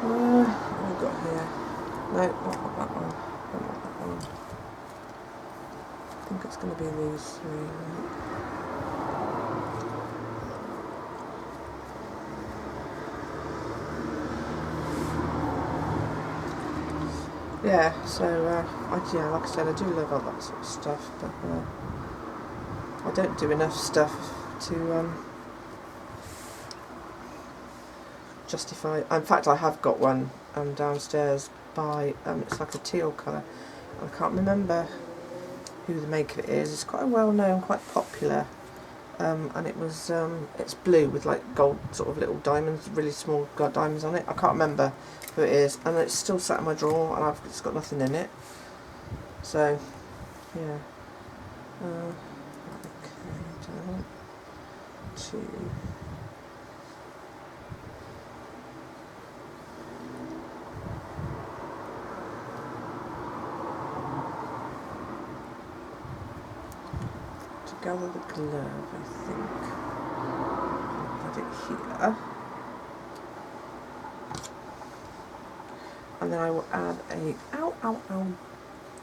What have I got here? No, not that one. Don't want that one. I think it's going to be these three. Yeah, so yeah, like I said, I do love all that sort of stuff, but I don't do enough stuff to justify. In fact, I have got one downstairs by it's like a teal colour. I can't remember who the maker is. It's quite a well-known, quite popular, and it was it's blue with like gold sort of little diamonds, really small diamonds on it. I can't remember who it is, and it's still sat in my drawer, and it's got nothing in it. So yeah. Okay, down to gather the glove, I think. I'll put it here. And then I will add a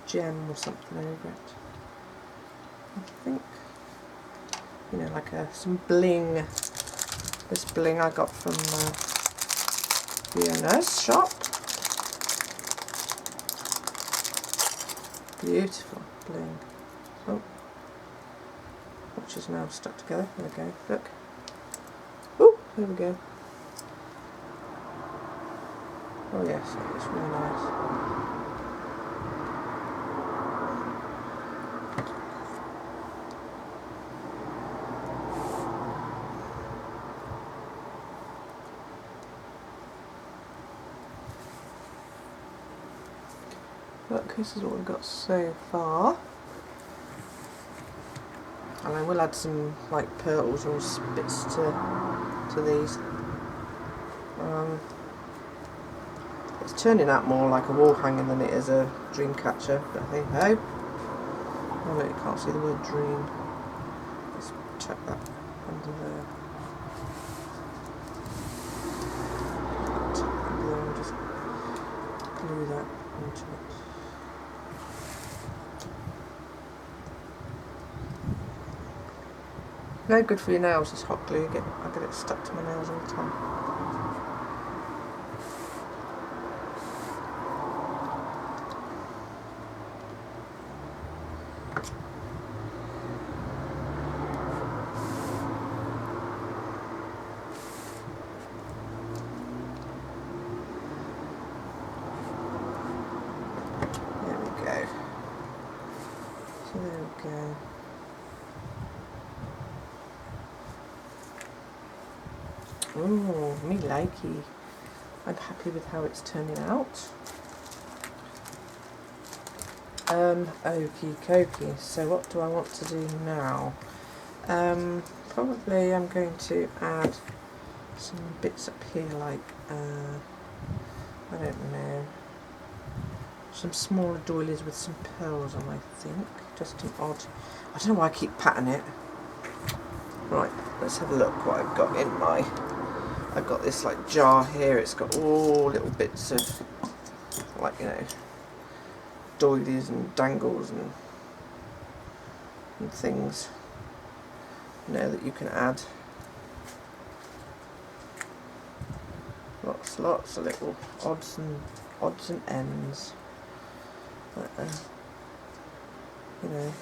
gem or something over it. I think, you know, like some bling. This bling I got from Fiona's shop. Beautiful bling. Oh. Which is now stuck together. There we go. Look. Oh, there we go. Oh yes, it's really nice. Look, this is what we've got so far. And I will add some like pearls or bits to these. It's turning out more like a wall hanger than it is a dream catcher, but hey ho. Oh look, you can't see the word dream. check that under there. And then just glue that into it. No good for your nails, this hot glue. I get it stuck to my nails all the time. There we go. So there we go. Oh, me likey. I'm happy with how it's turning out. Okie dokie. So what do I want to do now? Probably I'm going to add some bits up here, like I don't know, some smaller doilies with some pearls on, I think. Just an odd. I don't know why I keep patting it. Right, let's have a look what I've got in my. I've got this like jar here. It's got all little bits of, like, you know, doilies and dangles and things, you know, that you can add. Lots of little odds and ends. You know,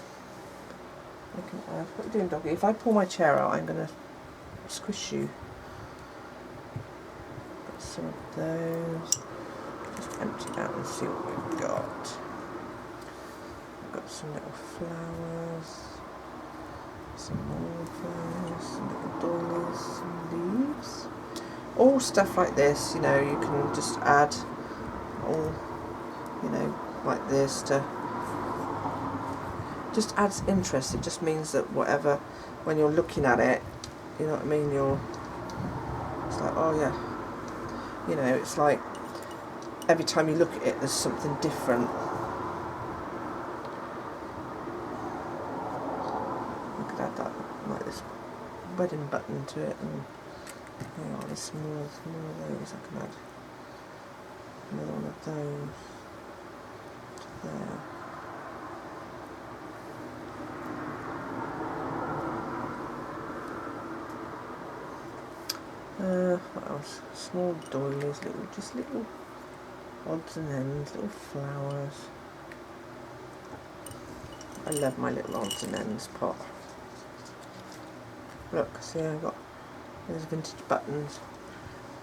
I can add. What are you doing, doggy? If I pull my chair out, I'm going to squish you. Got some of those. Just empty it out and see what we've got. I've got some little flowers, some more flowers, some little doilies, some leaves. All stuff like this, you know, you can just add all, you know, like this to just adds interest. It just means that whatever, when you're looking at it, you know what I mean, it's like, oh yeah, you know, it's like every time you look at it there's something different. I could add that, like this wedding button to it, and hang on, there's more of those. I can add another one of those to there. What else? Small doilies, little odds and ends, little flowers. I love my little odds and ends pot. Look, see, I've got those vintage buttons.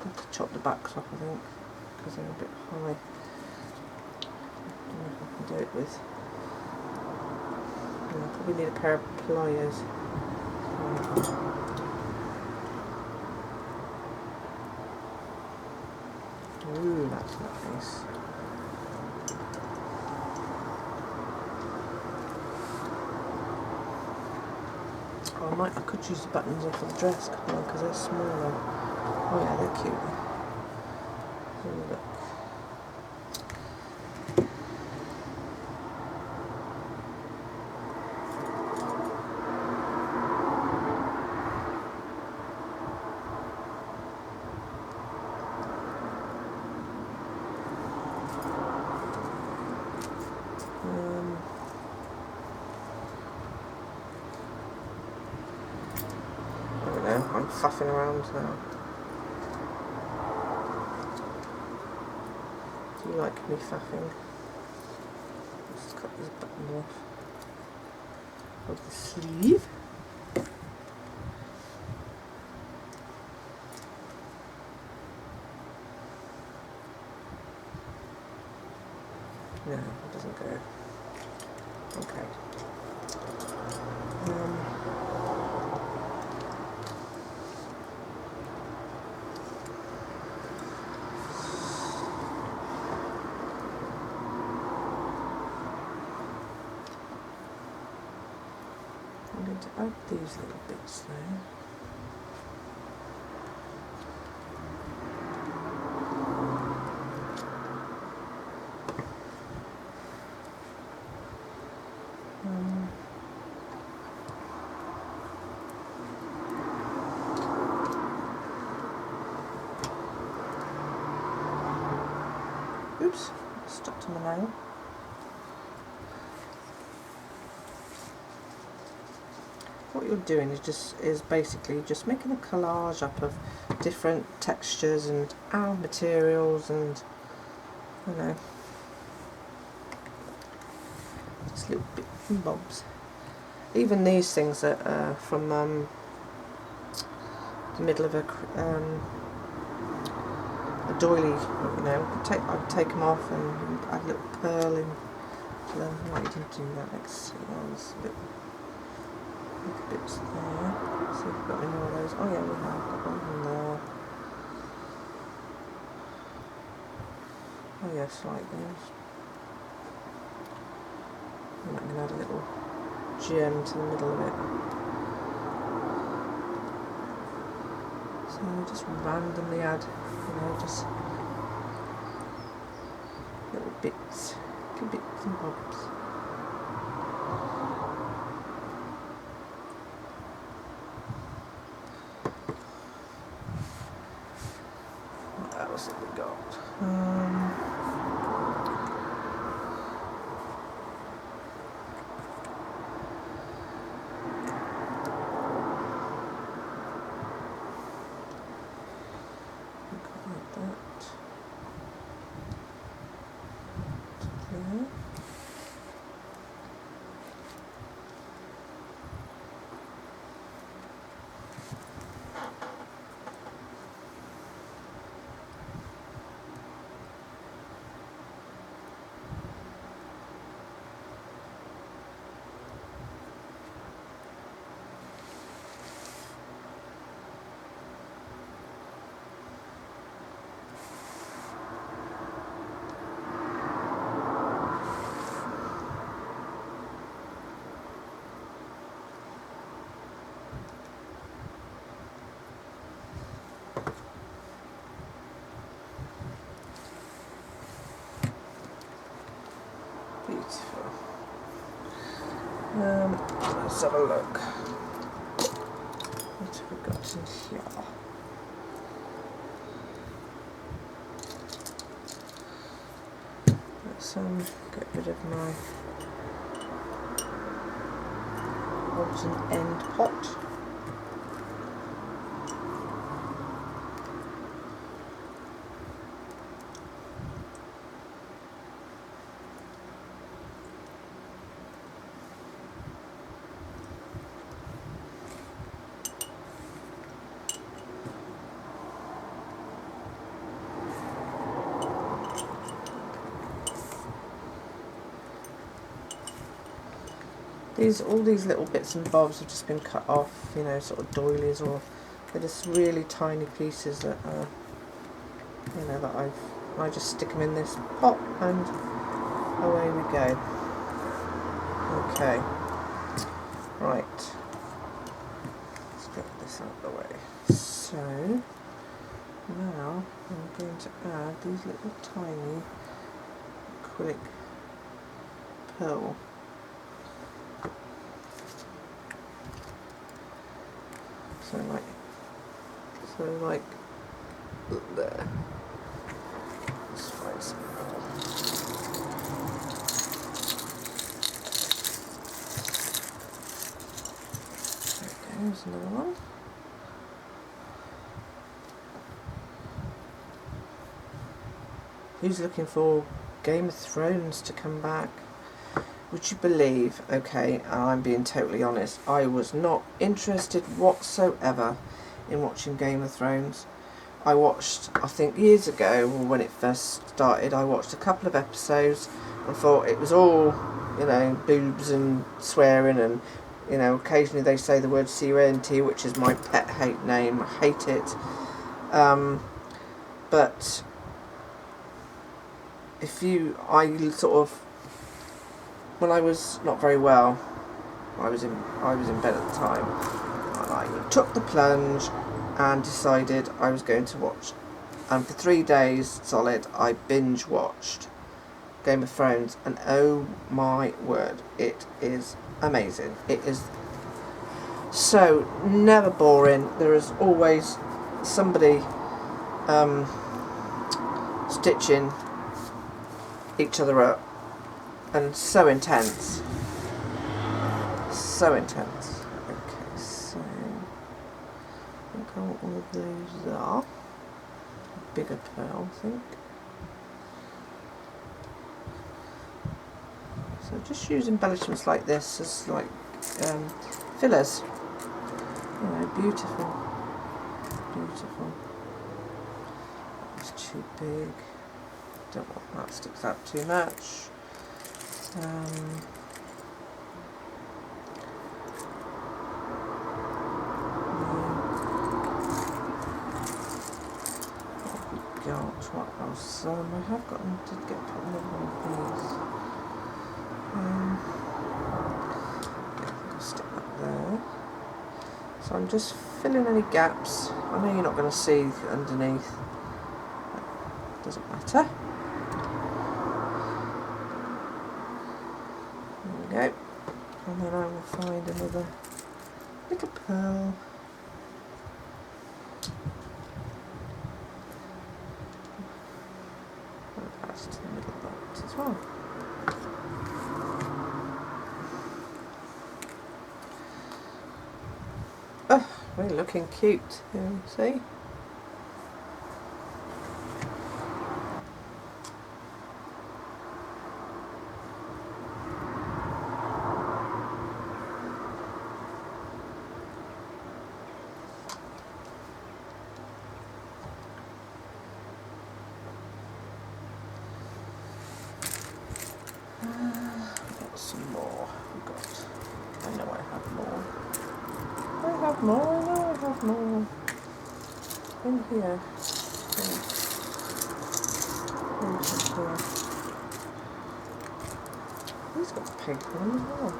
I've got to chop the backs off, I think, because they're a bit high. I don't know if I can do it with. I probably need a pair of pliers. Ooh, that's nice. Oh, I could use the buttons off of the dress, couldn't I? Because they're smaller. Oh yeah, they're cute. Ooh, look. I'm faffing around now. Do you like me faffing? Let's cut this button off of the sleeve. No, it doesn't go. Okay. I'm going to add these little bits there. Oops, stuck to my nail. What you're doing is basically just making a collage up of different textures and materials, and you know, just little bits and bobs. Even these things are from the middle of a doily. You know, I'd take them off and add a little pearl in to them. I want you to do that. Let's see. There's a bit. Bits there. Let's see if we've got any more of those. Oh yeah, we have got one in there. Oh yes, like those. And I can add a little gem to the middle of it. So just randomly add, you know, just little bits and bobs. What else have we got? Like that. There. Beautiful. Let's have a look. What have we got in here? Let's get rid of my odds and end pot. All these little bits and bobs have just been cut off, you know, sort of doilies, or they're just really tiny pieces that you know, that I just stick them in this pot and away we go. Okay, right, let's get this out of the way. So now I'm going to add these little tiny acrylic pearl. So like there. Let's find some more. There's another one. Who's looking for Game of Thrones to come back? Would you believe, okay, I'm being totally honest, I was not interested whatsoever in watching Game of Thrones. I watched, I think years ago, when it first started, I watched a couple of episodes and thought it was all, you know, boobs and swearing, and, you know, occasionally they say the word C-U-N-T, which is my pet hate name. I hate it. But I sort of, when I was not very well, I was in bed at the time, and I took the plunge and decided I was going to watch. And for 3 days solid, I binge watched Game of Thrones, and oh my word, it is amazing. It is so never boring. There is always somebody stitching each other up, and so intense. So intense. Okay, so I think I want one of those are. A bigger pearl, I think. So just use embellishments like this as like fillers. You know, beautiful. Beautiful. That's too big. Don't want that, sticks out too much. What else? I have gotten to get put another one of these. Yeah, I'll stick that there. So I'm just filling any gaps. I know you're not going to see underneath. Doesn't matter. There we go. And then I will find another little pearl. To the middle box as well. Oh, we're looking cute here, see? Some more. I know I have more. I know I have more. In here. Here. He's got paper on as well.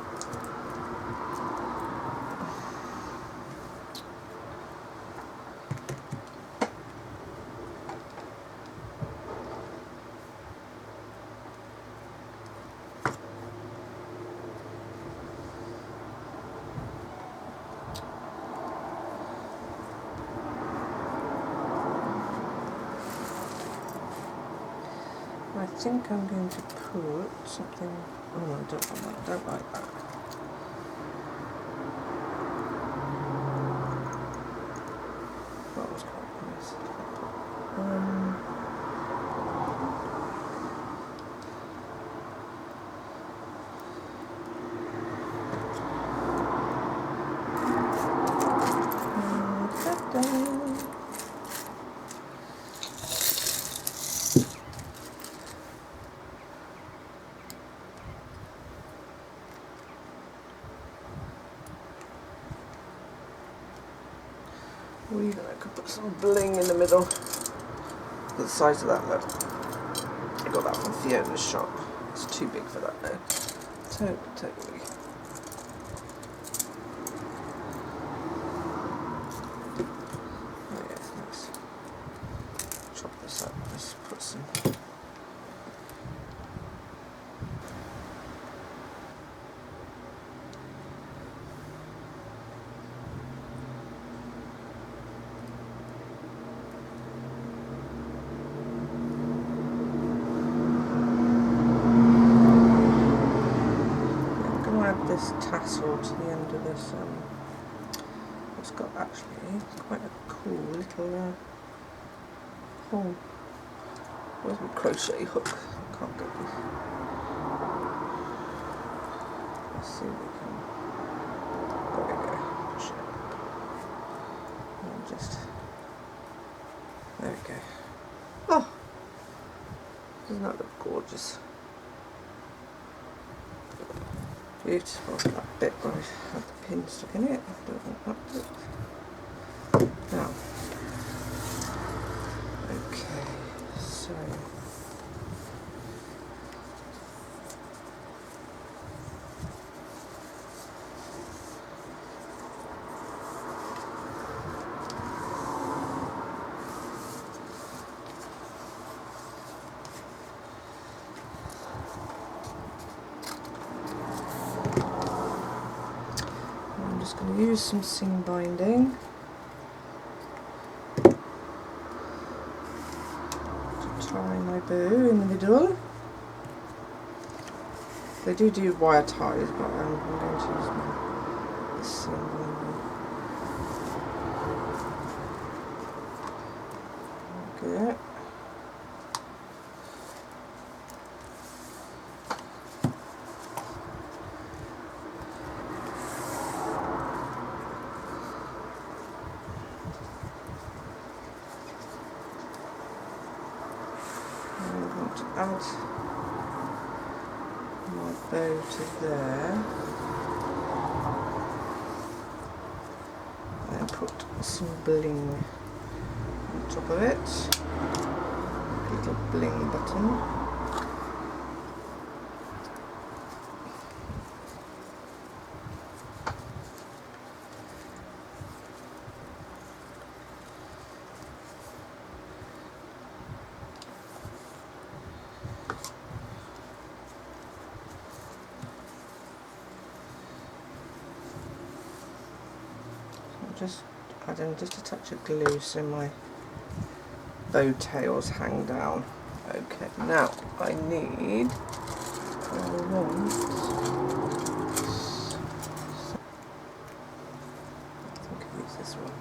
I think I'm going to put something. Oh no, I don't want that. I don't like that. That was quite nice. I could put some bling in the middle. Look at the size of that, look. I got that from Fiona's shop. It's too big for that though. Totally. Oh yeah, nice. Chop this up. Let's put some. This tassel to the end of this. It's got actually quite a cool little hole. Where's my crochet hook? I can't get this. Let's see if we can. There we go. Push it up. And just. There we go. Oh! Doesn't that look gorgeous? Beautiful, that bit where I had the pin stuck in it. I don't want that bit. Now, okay, so going to use some seam binding to tie my bow in the middle. They do wire ties, but I'm going to use this one. Okay. I want to add my bow to there, and put some bling on top of it, a little bling button. Just add in just a touch of glue so my bow tails hang down. Okay, now I want I think I'll use this one.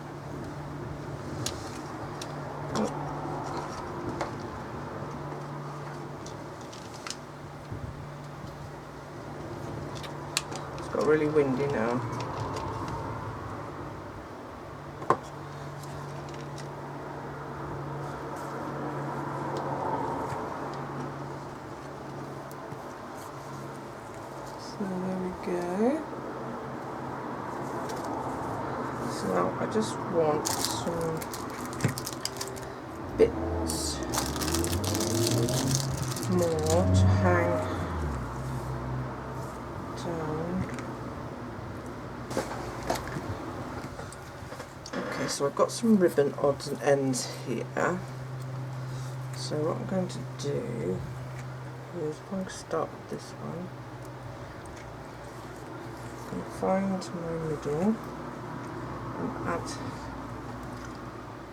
It's got really windy now. So there we go. So now I just want some bits more to hang down. Okay, so I've got some ribbon odds and ends here. So what I'm going to do is I'm going to start with this one. And find my middle and add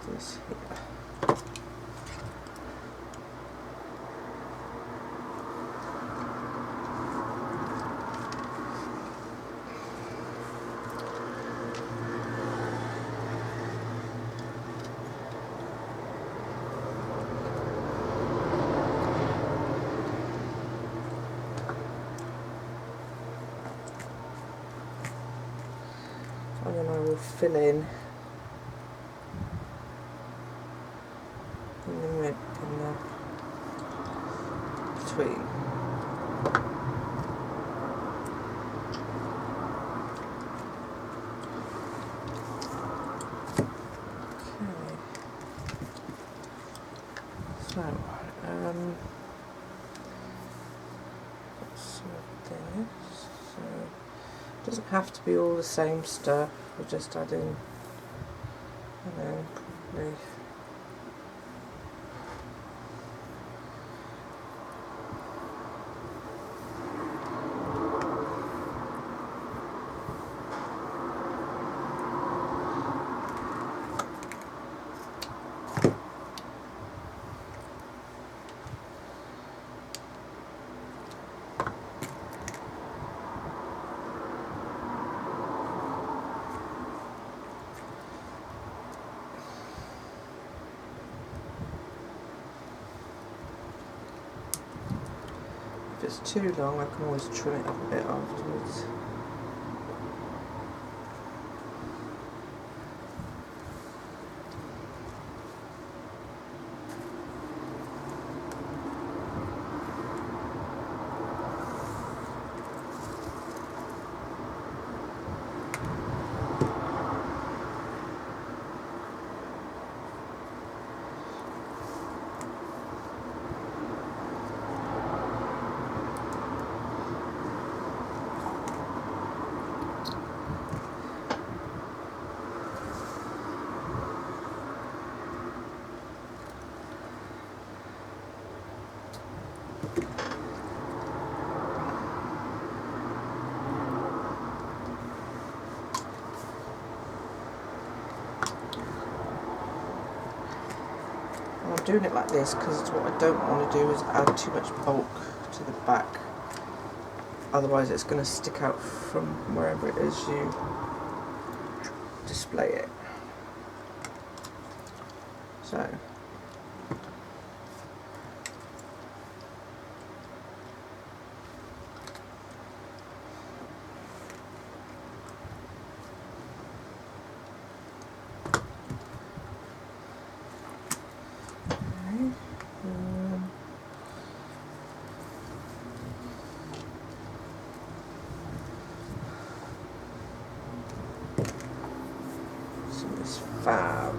this here. And then I will fill in the mid in the between. Okay. So some of this. So it doesn't have to be all the same stuff. We'll just add in, I don't know, probably if it's too long I can always trim it up a bit afterwards. And I'm doing it like this because what I don't want to do is add too much bulk to the back otherwise it's going to stick out from wherever it is you display it. So it's fab.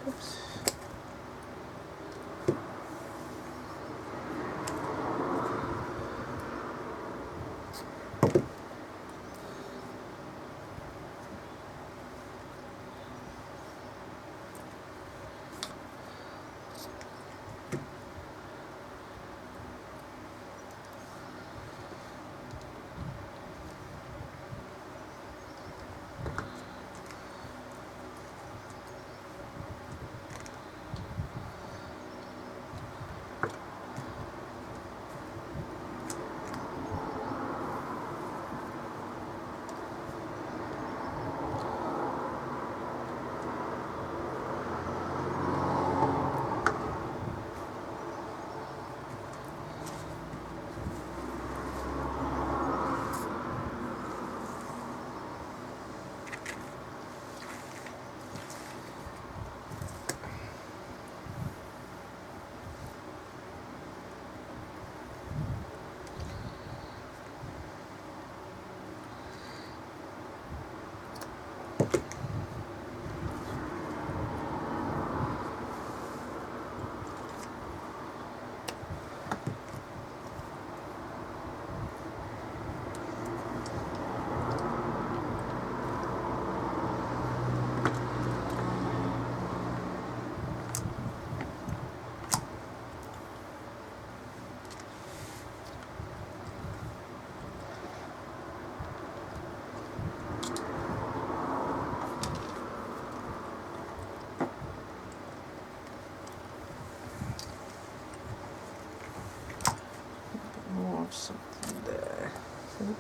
Oops. Something there, I think.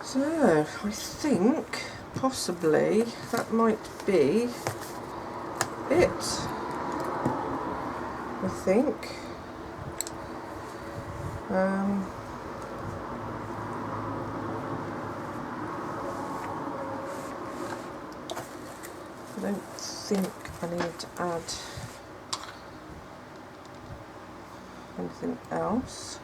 So, I think possibly that might be it. I think. I don't think I need to add anything else.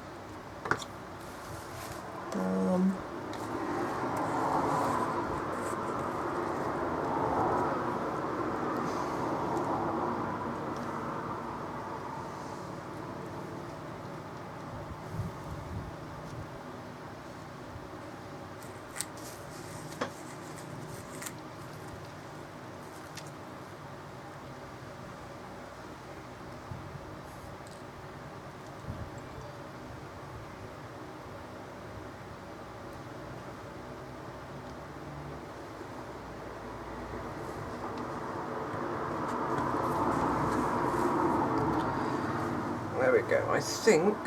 There we go. I think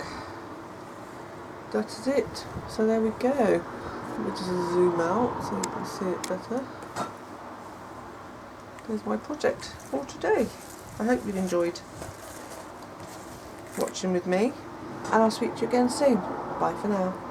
that is it. So there we go. Let me just zoom out so you can see it better. there's my project for today. I hope you've enjoyed watching with me, and I'll speak to you again soon. Bye for now.